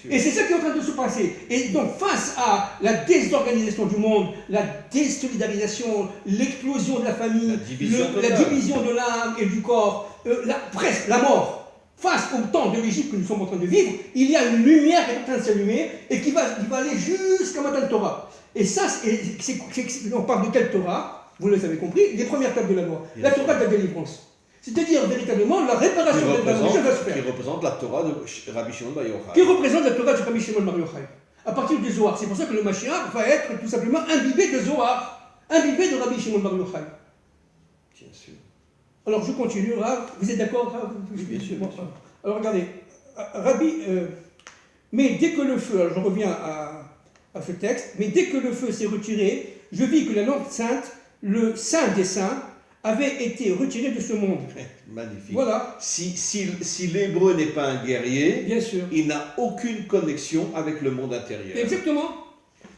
Et c'est ça qui est en train de se passer. Et donc, face à la désorganisation du monde, la désolidarisation, l'explosion de la famille, la division de l'âme et du corps, presque la mort, face au temps de l'Égypte que nous sommes en train de vivre, il y a une lumière qui est en train de s'allumer et qui va aller jusqu'à Matan Torah. Et ça, on parle de quelle Torah? Vous les avez compris, les premières tables de la loi. La Torah de la délivrance. C'est-à-dire, véritablement, la réparation de la religion va se faire. Qui représente la Torah de Rabbi Shimon Bar Yochai. Qui représente la Torah de Rabbi Shimon Bar Yochai. À partir du Zohar. C'est pour ça que le Mashiach va être tout simplement imbibé de Zohar. Imbibé de Rabbi Shimon Bar Yochai. Bien sûr. Alors, je continue, Rav. Vous êtes d'accord, Rav? Oui, bien sûr. Alors, regardez. Rabbi... mais dès que le feu... Alors, je reviens à ce texte. Mais dès que le feu s'est retiré, je vis que la lampe sainte, le saint des saints, avait été retiré de ce monde. Magnifique. Voilà. Si l'hébreu n'est pas un guerrier, bien sûr, il n'a aucune connexion avec le monde intérieur. Exactement.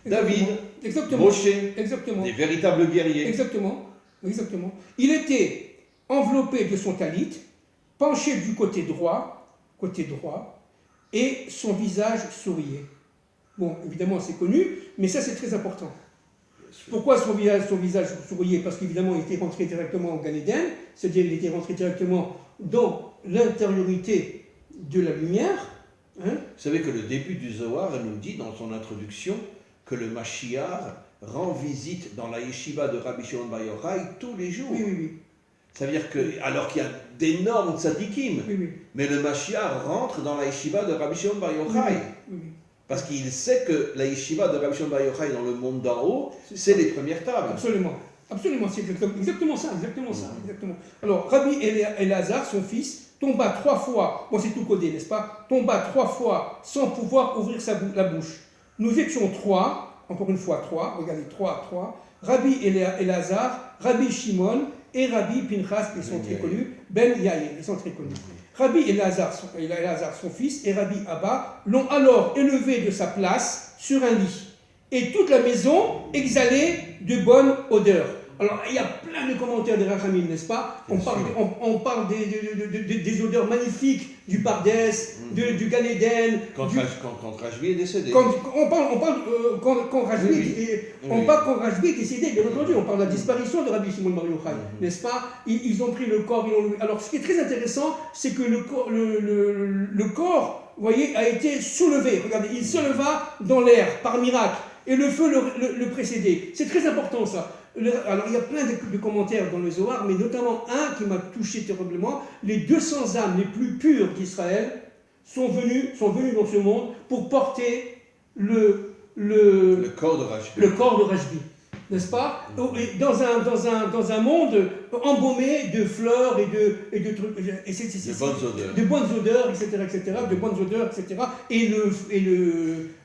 David, exactement. Moshe, exactement. des véritables guerriers. Exactement. Exactement. Il était enveloppé de son talit, penché du côté droit, et son visage souriait. Bon, évidemment, c'est connu, mais ça, c'est très important. Pourquoi son visage souriait? Parce qu'évidemment, il était rentré directement au Gan Eden, c'est-à-dire qu'il était rentré directement dans l'intériorité de la lumière. Hein? Vous savez que le début du Zohar nous dit dans son introduction que le Mashiach rend visite dans la yeshiva de Rabbi Shimon Bar Yochai tous les jours. Oui. Ça veut dire que, alors qu'il y a d'énormes tzadikim, mais le Mashiach rentre dans la yeshiva de Rabbi Shimon Bar Yochai. Oui. Parce qu'il sait que la yeshiva de Rabbi Shimon Bar Yochai dans le monde d'en haut, c'est les premières tables. Absolument, c'est exactement ça. Alors, Rabbi Elazar, son fils, tomba 3 fois, bon c'est tout codé, n'est-ce pas? Tomba 3 fois sans pouvoir ouvrir la bouche. Nous étions 3, encore une fois 3, regardez 3, Rabbi Elazar, Rabbi Shimon et Rabbi Pinchas, ils sont très connus, Ben Yair, ils sont très connus. Rabbi Elazar, son fils, et Rabbi Abba l'ont alors élevé de sa place sur un lit. Et toute la maison exhalait de bonne odeur. Alors, il y a plein de commentaires des Rachamim, n'est-ce pas? On parle des odeurs magnifiques du Pardès, du Gan Eden. Quand Rajbi est décédé. On parle quand Rajbi est décédé, bien entendu, on parle de la disparition de Rabbi Shimon Bar Yochai, n'est-ce pas? Ils ont pris le corps, Alors, ce qui est très intéressant, c'est que le corps, vous voyez, a été soulevé. Regardez, il se leva dans l'air, par miracle, et le feu le précédait. C'est très important, ça. Alors, il y a plein de commentaires dans le Zohar, mais notamment un qui m'a touché terriblement. Les 200 âmes les plus pures d'Israël sont venues dans ce monde pour porter le corps de Rajbi. Le corps de Rajbi, n'est-ce pas? Dans un monde embaumé de fleurs et de trucs. De bonnes odeurs. De bonnes odeurs, etc. De bonnes odeurs, etc. Et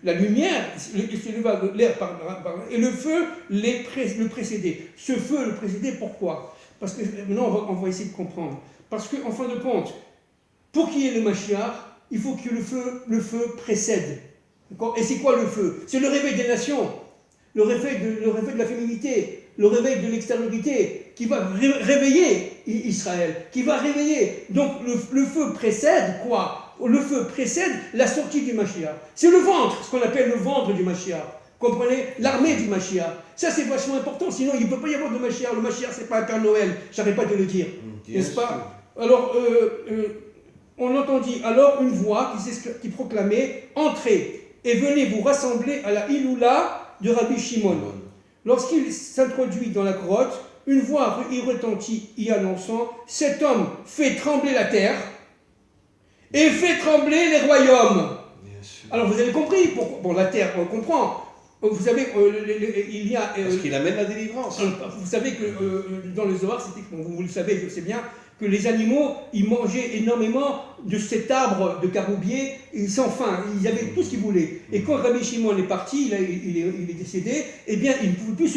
la lumière, l'air et le feu le précédait. Ce feu le précédait, pourquoi? Parce que maintenant, on va essayer de comprendre. Parce qu'en fin de compte, pour qu'il y ait le Mashiach, il faut que le feu précède. Et c'est quoi le feu? C'est le réveil des nations, le réveil de la féminité, le réveil de l'extériorité, qui va réveiller Israël, qui va réveiller. Donc le feu précède quoi? le feu précède la sortie du Mashiach. C'est le ventre, ce qu'on appelle le ventre du Mashiach. Comprenez? L'armée du Mashiach. Ça, c'est vachement important, sinon il ne peut pas y avoir de Mashiach. Le Mashiach, c'est pas un Père Noël, j'arrête pas de le dire. N'est-ce pas? Alors, on entendit alors une voix qui proclamait « Entrez et venez vous rassembler à la Iloula de Rabbi Shimon ». Lorsqu'il s'introduit dans la grotte, une voix y retentit, y annonçant « Cet homme fait trembler la terre et fait trembler les royaumes ». Alors vous avez compris, bon la terre, on comprend. Vous savez, il y a... Parce qu'il amène la délivrance. Vous savez que dans le Zohar, vous le savez, je sais bien, que les animaux, ils mangeaient énormément de cet arbre de caroubier, sans faim, ils avaient tout ce qu'ils voulaient. Et quand Rabbi Shimon est parti, il est décédé, eh bien, il ne pouvait plus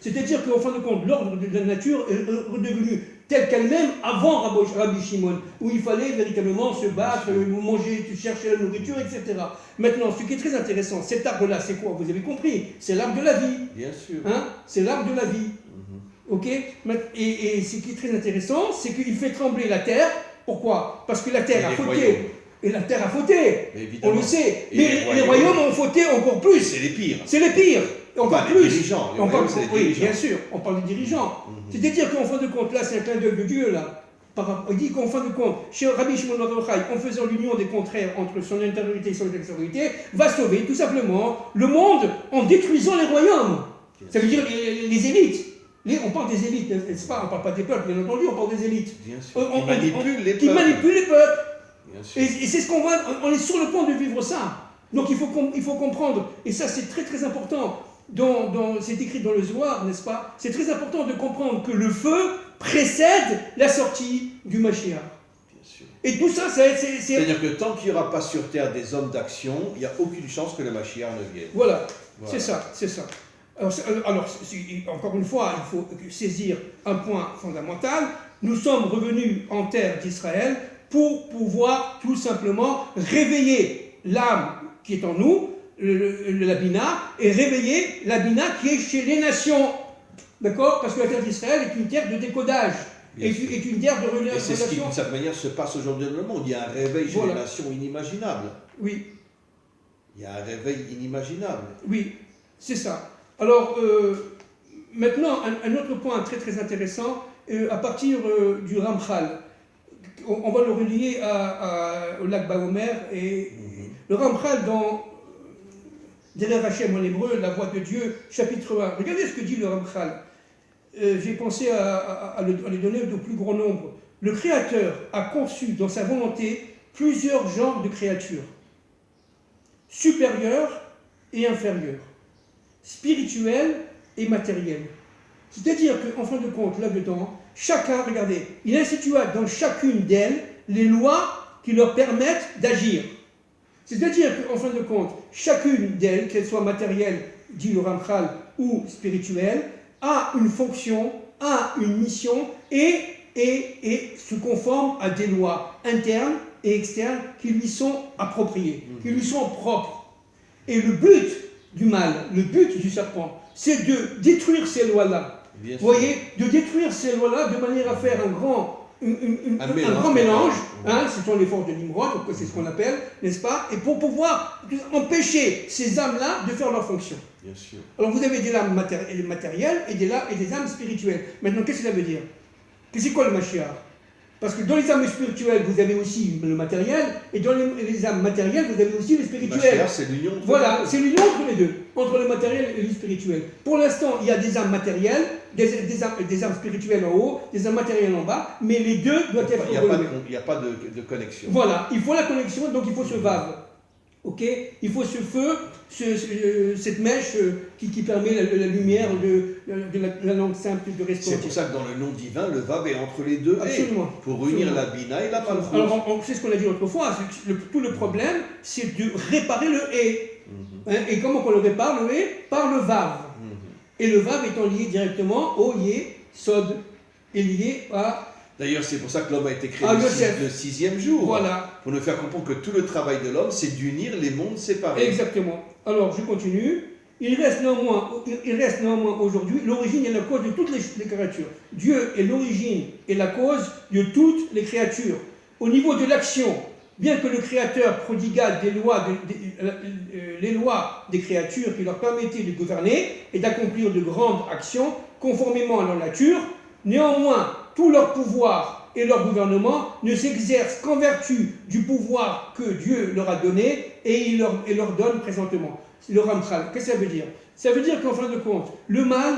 c'est-à-dire qu'en fin de compte, l'ordre de la nature est redevenu tel qu'elle-même avant Rabbi Shimon, où il fallait véritablement se battre, manger, chercher la nourriture, etc. Maintenant, ce qui est très intéressant, cet arbre-là, c'est quoi? Vous avez compris, c'est l'arbre de la vie. Bien sûr. Hein? C'est l'arbre de la vie. Ok? Et ce qui est très intéressant, c'est qu'il fait trembler la terre. Pourquoi? Parce que la terre a fauté. Et la terre a fauté. On le sait. Mais les royaumes ont fauté encore plus. C'est les pires. C'est les pires. Encore plus. Les dirigeants. Oui, bien sûr. On parle des dirigeants. C'est-à-dire qu'en fin de compte, là, c'est un clin d'œil de Dieu, là. On dit qu'en fin de compte, chez Rabbi Shimon bar Yochai, en faisant l'union des contraires entre son intériorité et son extériorité, va sauver tout simplement le monde en détruisant les royaumes. Ça veut dire les élites. On parle des élites, n'est-ce pas? On ne parle pas des peuples, bien entendu, on parle des élites. Bien sûr. Qui manipulent les peuples. Bien sûr. Et c'est ce qu'on voit, on est sur le point de vivre ça. Donc il faut comprendre, et ça c'est très très important, c'est écrit dans le Zohar, n'est-ce pas? C'est très important de comprendre que le feu précède la sortie du Mashiach. Bien sûr. Et tout ça, c'est-à-dire que tant qu'il n'y aura pas sur terre des hommes d'action, il n'y a aucune chance que le Mashiach ne vienne. Voilà. C'est ça. Alors, encore une fois, il faut saisir un point fondamental. Nous sommes revenus en terre d'Israël pour pouvoir tout simplement réveiller l'âme qui est en nous, la Bina, et réveiller la Bina qui est chez les nations. D'accord? Parce que la terre d'Israël est une terre de décodage, est une terre de relation. Et c'est ce qui, d'une certaine manière, se passe aujourd'hui dans le monde. Il y a un réveil chez les nations inimaginable. Oui. Il y a un réveil inimaginable. Oui, c'est ça. Alors, maintenant, un autre point très très intéressant, à partir du Ramchal, on va le relier au lac Baomer, et le Ramchal dans Derer Hashem en hébreu, la voix de Dieu, chapitre 1. Regardez ce que dit le Ramchal. J'ai pensé à les donner au plus grand nombre. Le Créateur a conçu dans sa volonté plusieurs genres de créatures, supérieures et inférieures, spirituelles et matérielles. C'est-à-dire qu'en fin de compte, là-dedans, chacun, regardez, il institua dans chacune d'elles les lois qui leur permettent d'agir. C'est-à-dire qu'en fin de compte, chacune d'elles, qu'elle soit matérielle, dit le Ramchal, ou spirituelle, a une fonction, a une mission et se conforme à des lois internes et externes qui lui sont appropriées, qui lui sont propres. Et le but du mal, le but du serpent, c'est de détruire ces lois-là. Vous voyez, de détruire ces lois-là de manière à faire un grand mélange, hein, ce sont les forces de Nimrod, c'est ce qu'on appelle, n'est-ce pas? Et pour pouvoir empêcher ces âmes-là de faire leur fonction. Bien sûr. Alors vous avez des âmes matérielles et des âmes spirituelles. Maintenant, qu'est-ce que ça veut dire? C'est quoi le Mashiach? Parce que dans les âmes spirituelles, vous avez aussi le matériel, et dans les âmes matérielles, vous avez aussi le spirituel. C'est l'union entre voilà, c'est l'union entre les deux, entre le matériel et le spirituel. Pour l'instant, il y a des âmes matérielles, des âmes spirituelles en haut, des âmes matérielles en bas, mais les deux doivent être relevés. Il n'y a pas de connexion. Voilà, il faut la connexion, donc il faut ce vave. Ok? Il faut ce feu, cette mèche qui permet la lumière de la langue simple de respondir. C'est pour ça que dans le nom divin, le Vav est entre les deux. Absolument. Pour unir la Bina et la Malchut. Alors, c'est ce qu'on a dit autrefois. Tout le problème, c'est de réparer le hé. Et comment on le répare, le hé? Par le Vav. Et le Vav étant lié directement au Yé, Sod, est lié à... D'ailleurs, c'est pour ça que l'homme a été créé le sixième jour. Voilà. Pour nous faire comprendre que tout le travail de l'homme, c'est d'unir les mondes séparés. Exactement. Alors, je continue. Il reste néanmoins aujourd'hui l'origine et la cause de toutes les créatures. Dieu est l'origine et la cause de toutes les créatures. Au niveau de l'action, bien que le Créateur prodigua les lois des créatures qui leur permettaient de gouverner et d'accomplir de grandes actions conformément à leur nature, néanmoins, tout leur pouvoir et leur gouvernement ne s'exercent qu'en vertu du pouvoir que Dieu leur a donné et il leur donne présentement. Le Ramchal, qu'est-ce que ça veut dire? Ça veut dire qu'en fin de compte, le mal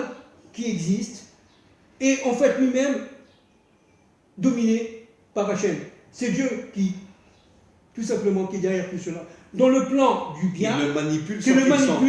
qui existe est en fait lui-même dominé par Hachem. C'est Dieu qui, tout simplement, qui est derrière tout cela. Dans le plan du bien, il le manipule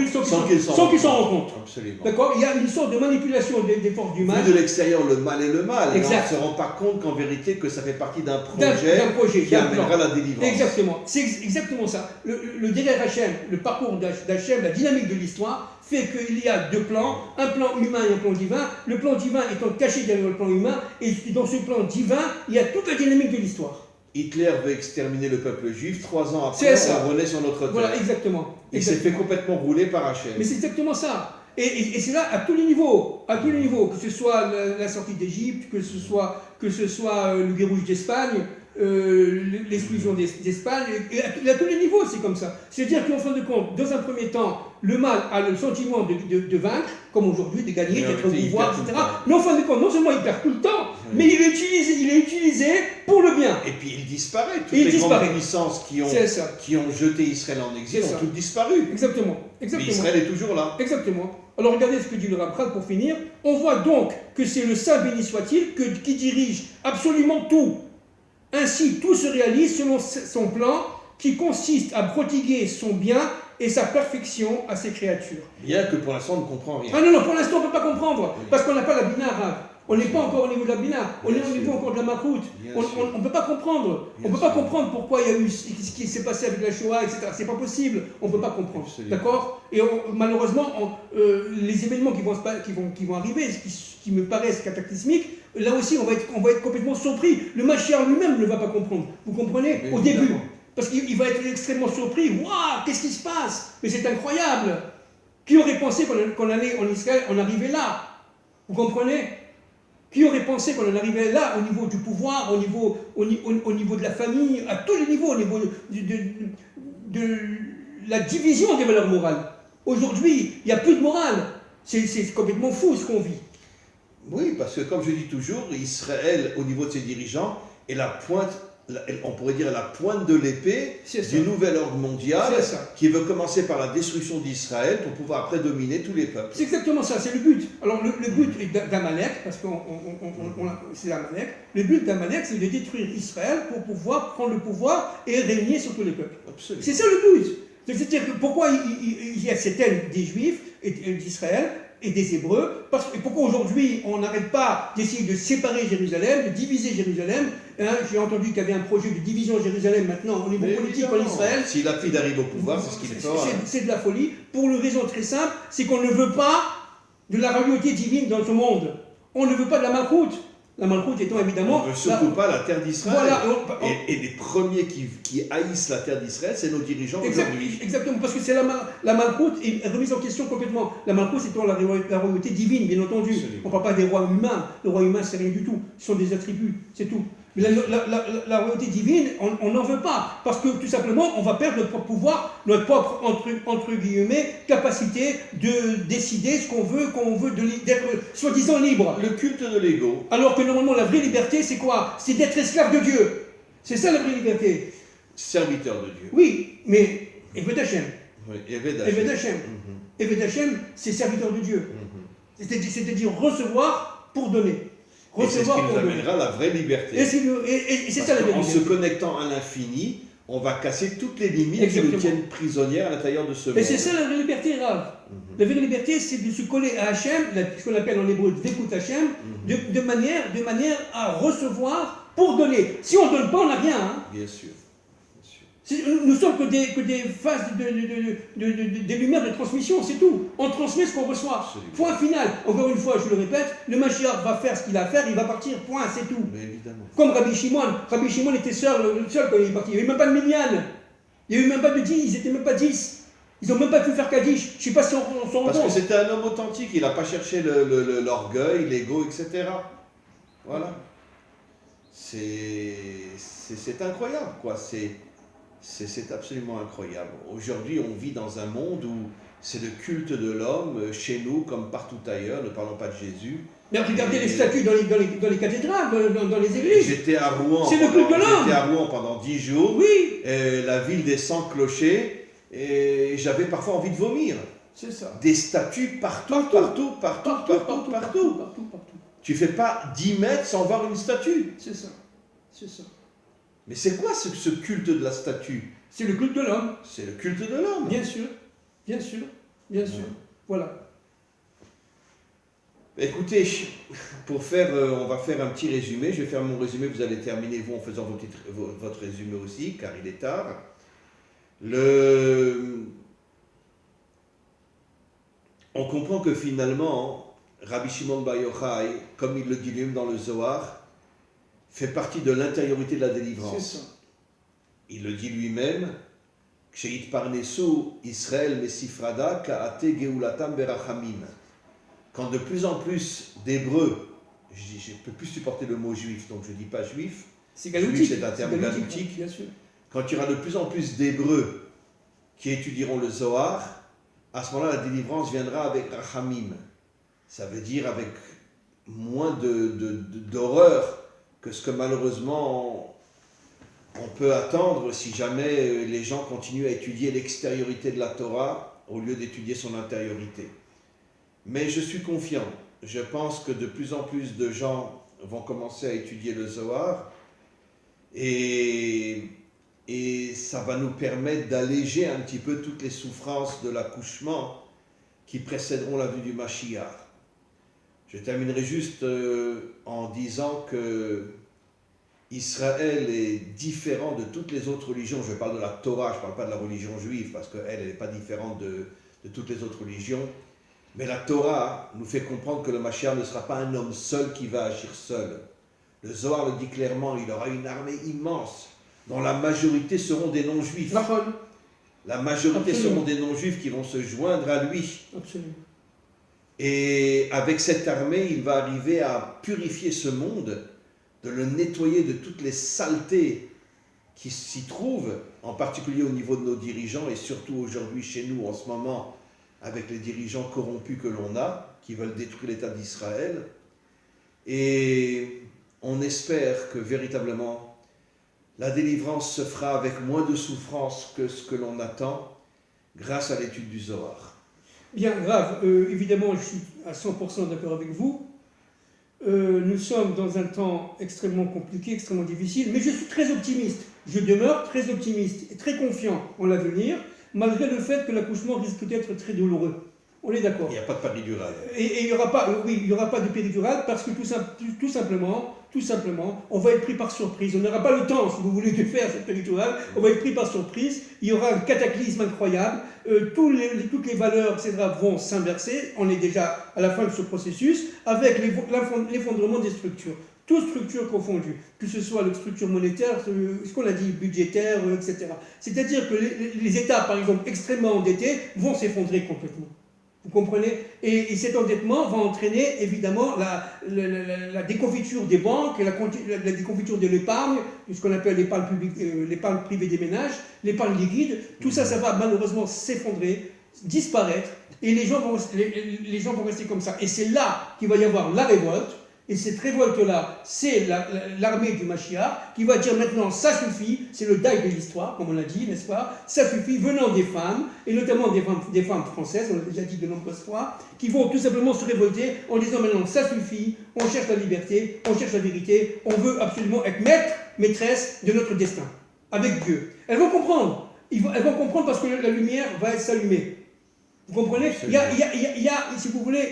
sans qu'il s'en rende compte. Absolument. D'accord? Il y a une sorte de manipulation des forces du mal. Vu de l'extérieur, le mal est le mal. Exact. Et on ne se rend pas compte qu'en vérité, que ça fait partie d'un projet qui amènera la délivrance. Exactement. C'est exactement ça. Le derrière Hachem, le parcours d'Hachem, la dynamique de l'histoire, fait qu'il y a deux plans, un plan humain et un plan divin. Le plan divin étant caché derrière le plan humain, et dans ce plan divin, il y a toute la dynamique de l'histoire. Hitler veut exterminer le peuple juif, 3 ans après, on renaît sur notre terre. Voilà, exactement. Il s'est fait complètement rouler par Hachem. Mais c'est exactement ça. Et c'est là à tous les niveaux, que ce soit la sortie d'Égypte, que ce soit le verrouille d'Espagne, l'exclusion d'Espagne, et à tous les niveaux, c'est comme ça. C'est-à-dire qu'en fin de compte, dans un premier temps, le mal a le sentiment de vaincre, comme aujourd'hui, de gagner, d'être au pouvoir, etc. Mais en fin de compte, non seulement il perd tout le temps, mais il est utilisé pour le bien. Et puis il disparaît. Toutes les grandes puissances qui ont jeté Israël en exil ont toutes disparu. Exactement. Mais Israël est toujours là. Exactement. Alors regardez ce que dit le Ramchal pour finir. On voit donc que c'est le Saint béni soit-il qui dirige absolument tout. Ainsi, tout se réalise selon son plan qui consiste à prodiguer son bien et sa perfection à ses créatures. Bien que pour l'instant on ne comprend rien. Ah non, pour l'instant on ne peut pas comprendre, parce qu'on n'a pas la Bina arabe. On n'est pas encore au niveau de la Bina, on est au niveau encore de la Malchout. On ne peut pas comprendre. On ne peut pas comprendre pourquoi il y a eu ce qui s'est passé avec la Shoah, etc. C'est pas possible. On ne peut pas comprendre. D'accord? Et malheureusement, les événements qui vont arriver, qui me paraissent cataclysmiques, là aussi on va être complètement surpris. Le Mashiach lui-même ne va pas comprendre. Vous comprenez? Au début. Parce qu'il va être extrêmement surpris. Waouh, qu'est-ce qui se passe? Mais c'est incroyable. Qui aurait pensé qu'on allait en Israël, on arrivait là? Vous comprenez? Qui aurait pensé qu'on en arrivait là, au niveau du pouvoir, au niveau de la famille, à tous les niveaux, au niveau de la division des valeurs morales? Aujourd'hui, il n'y a plus de morale. C'est complètement fou ce qu'on vit. Oui, parce que comme je dis toujours, Israël, au niveau de ses dirigeants, est la pointe, on pourrait dire la pointe de l'épée du nouvel ordre mondial qui veut commencer par la destruction d'Israël pour pouvoir après dominer tous les peuples. C'est exactement ça, c'est le but. Alors le but d'Amalek, parce que c'est Amalek, le but d'Amalek c'est de détruire Israël pour pouvoir prendre le pouvoir et régner sur tous les peuples. Absolument. C'est ça le but. C'est-à-dire que pourquoi il y a cette haine des Juifs et d'Israël et des Hébreux, et pourquoi aujourd'hui on n'arrête pas d'essayer de séparer Jérusalem, de diviser Jérusalem. J'ai entendu qu'il y avait un projet de division de Jérusalem maintenant au niveau politique en Israël. Si Lapid arrive au pouvoir, c'est ce qu'il fera. C'est de la folie, pour une raison très simple, c'est qu'on ne veut pas de la royauté divine dans ce monde. On ne veut pas de la Malchoute. La Malchoute étant évidemment... On ne veut surtout pas la terre d'Israël. Voilà, et les premiers qui haïssent la terre d'Israël, c'est nos dirigeants aujourd'hui. Exactement, parce que c'est la Malchoute est remise en question complètement. La Malchoute étant la royauté divine, bien entendu. Absolument. On ne parle pas des rois humains. Le roi humain, c'est rien du tout. Ce sont des attributs, c'est tout. Mais la royauté divine, on n'en veut pas. Parce que tout simplement, on va perdre notre propre pouvoir, notre propre, entre guillemets, capacité de décider ce qu'on veut d'être soi-disant libre. Le culte de l'ego. Alors que normalement, la vraie liberté, c'est quoi? C'est d'être esclave de Dieu. C'est ça la vraie liberté. Serviteur de Dieu. Oui, mais Eved Hashem. Oui, Eved Hashem. Eved Hashem, c'est serviteur de Dieu. C'est-à-dire recevoir pour donner. Et c'est ce qui nous amènera la vraie liberté. Et c'est ça la vraie liberté. En se connectant à l'infini, on va casser toutes les limites qui nous tiennent prisonniers à l'intérieur de ce monde. Et c'est ça la vraie liberté, Rav. La vraie liberté, c'est de se coller à Hachem, ce qu'on appelle en hébreu Dvekut Hachem, de manière à recevoir pour donner. Si on ne donne pas, on n'a rien. Hein. Bien sûr. Nous sommes que des phases des lumières de transmission, c'est tout. On transmet ce qu'on reçoit. Absolument. Point final. Encore une fois, je le répète, le Mashiach va faire ce qu'il a à faire, il va partir, point, c'est tout. Mais évidemment. Comme Rabbi Shimon. Rabbi Shimon était seul quand il est parti. Il n'y avait même pas de minyan. Il n'y avait même pas de 10, ils n'étaient même pas 10. Ils n'ont même pas pu faire Kaddish. Je ne sais pas si on s'en rend compte. Parce que c'était un homme authentique, il n'a pas cherché l'orgueil, l'ego, etc. Voilà. C'est incroyable, quoi. C'est absolument incroyable. Aujourd'hui, on vit dans un monde où c'est le culte de l'homme, chez nous comme partout ailleurs, ne parlons pas de Jésus. Mais regardez les statues dans les cathédrales, dans les églises. J'étais à Rouen. C'est le culte de l'homme. J'étais à Rouen pendant 10 jours. Oui. La ville des 100 clochers. Et j'avais parfois envie de vomir. C'est ça. Des statues partout. Tu fais pas 10 mètres sans voir une statue. C'est ça. C'est ça. Mais c'est quoi ce culte de la statue? C'est le culte de l'homme. C'est le culte de l'homme. Bien sûr. Bien sûr. Bien sûr. Voilà. Écoutez, on va faire un petit résumé. Je vais faire mon résumé, vous allez terminer vous en faisant votre résumé aussi, car il est tard. On comprend que finalement, Rabbi Shimon Bar Yochai, comme il le dit lui-même dans le Zohar, fait partie de l'intériorité de la délivrance. C'est ça. Il le dit lui-même, Ksheit Parnesu Israël Mesifrada Ka'ate Geulatam Berachamim. Quand de plus en plus d'Hébreux, je ne peux plus supporter le mot juif, donc je ne dis pas juif. C'est galoutique. C'est un terme galoutique. Bien sûr. Quand il y aura de plus en plus d'Hébreux qui étudieront le Zohar, à ce moment-là, la délivrance viendra avec Rachamim. Ça veut dire avec moins d'horreur que ce que malheureusement on peut attendre si jamais les gens continuent à étudier l'extériorité de la Torah au lieu d'étudier son intériorité. Mais je suis confiant. Je pense que de plus en plus de gens vont commencer à étudier le Zohar et ça va nous permettre d'alléger un petit peu toutes les souffrances de l'accouchement qui précéderont la venue du Mashiach. Je terminerai juste en disant que Israël est différent de toutes les autres religions. Je parle de la Torah, je ne parle pas de la religion juive, parce qu'elle n'est pas différente de toutes les autres religions. Mais la Torah nous fait comprendre que le Mashiach ne sera pas un homme seul qui va agir seul. Le Zohar le dit clairement, il aura une armée immense, dont la majorité seront des non-juifs. La majorité seront des non-juifs qui vont se joindre à lui. Absolument. Et avec cette armée, il va arriver à purifier ce monde, de le nettoyer de toutes les saletés qui s'y trouvent, en particulier au niveau de nos dirigeants et surtout aujourd'hui chez nous en ce moment, avec les dirigeants corrompus que l'on a, qui veulent détruire l'État d'Israël. Et on espère que véritablement, la délivrance se fera avec moins de souffrance que ce que l'on attend, grâce à l'étude du Zohar. Bien, grave. Évidemment, je suis à 100% d'accord avec vous. Nous sommes dans un temps extrêmement compliqué, extrêmement difficile, mais je suis très optimiste. Je demeure très optimiste et très confiant en l'avenir, malgré le fait que l'accouchement risque d'être très douloureux. On est d'accord. Il n'y a pas de péridurale. Et il n'y aura pas de péridurale parce que tout simplement, on va être pris par surprise. On n'aura pas le temps, si vous voulez, de faire cette péridurale. On va être pris par surprise. Il y aura un cataclysme incroyable. Toutes les valeurs, etc., vont s'inverser. On est déjà à la fin de ce processus avec l'effondrement des structures. Toutes structures confondues, que ce soit la structure monétaire, ce qu'on a dit, budgétaire, etc. C'est-à-dire que les États, par exemple, extrêmement endettés, vont s'effondrer complètement. Vous comprenez? Et cet endettement va entraîner évidemment la déconfiture des banques, la déconfiture de l'épargne, ce qu'on appelle l'épargne publique, l'épargne privée des ménages, l'épargne liquide. Tout ça, ça va malheureusement s'effondrer, disparaître, et les gens vont rester comme ça. Et c'est là qu'il va y avoir la révolte. Et cette révolte-là, c'est l'armée du Mashiach qui va dire maintenant ça suffit, c'est le daï de l'histoire, comme on l'a dit, n'est-ce pas? Ça suffit, venant des femmes, et notamment des femmes françaises, on l'a déjà dit de nombreuses fois, qui vont tout simplement se révolter en disant maintenant ça suffit, on cherche la liberté, on cherche la vérité, on veut absolument être maître, maîtresse de notre destin, avec Dieu. Elles vont comprendre, parce que la lumière va s'allumer. Vous comprenez? Il y a, si vous voulez,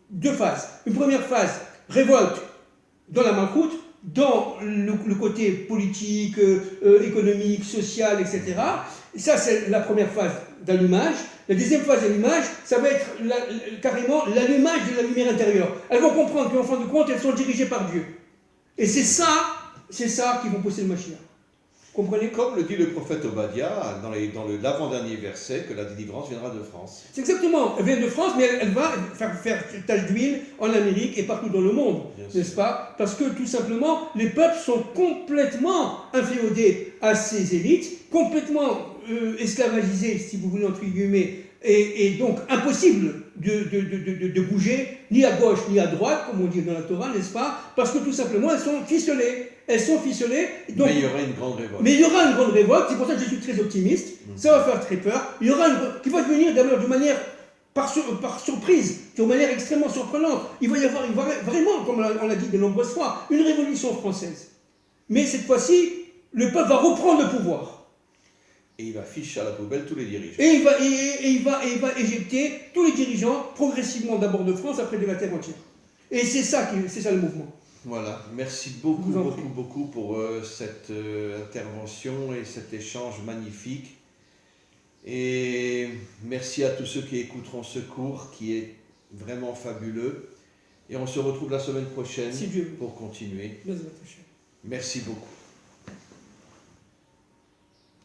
deux phases. Une première phase, révolte dans la malchoute, dans le côté politique, économique, social, etc. Et ça, c'est la première phase d'allumage. La deuxième phase d'allumage, ça va être carrément l'allumage de la lumière intérieure. Elles vont comprendre qu'en fin de compte, elles sont dirigées par Dieu. Et c'est ça qui vont pousser le Mashiach. Comprenez? Comme le dit le prophète Obadiah dans l'avant-dernier verset, que la délivrance viendra de France. C'est exactement, elle vient de France, mais elle va faire tache d'huile en Amérique et partout dans le monde, n'est-ce pas? Parce que tout simplement, les peuples sont complètement inféodés à ces élites, complètement esclavagisés, si vous voulez, entre guillemets, et donc impossible de bouger, ni à gauche ni à droite, comme on dit dans la Torah, n'est-ce pas? Parce que tout simplement, elles sont ficelées. Elles sont ficelées. Donc, mais il y aura une grande révolte. Mais il y aura une grande révolte, c'est pour ça que je suis très optimiste. Ça va faire très peur. Il y aura qui va venir d'abord de manière par surprise, de manière extrêmement surprenante. Il va y avoir vraiment, comme on l'a dit de nombreuses fois, une révolution française. Mais cette fois-ci, le peuple va reprendre le pouvoir. Et il va ficher à la poubelle tous les dirigeants. Et il va éjecter tous les dirigeants, progressivement d'abord de France, après de la terre entière. Et c'est ça le mouvement. Voilà, merci beaucoup pour cette intervention et cet échange magnifique. Et merci à tous ceux qui écouteront ce cours qui est vraiment fabuleux. Et on se retrouve la semaine prochaine Si Dieu veut. pour continuer. Merci beaucoup.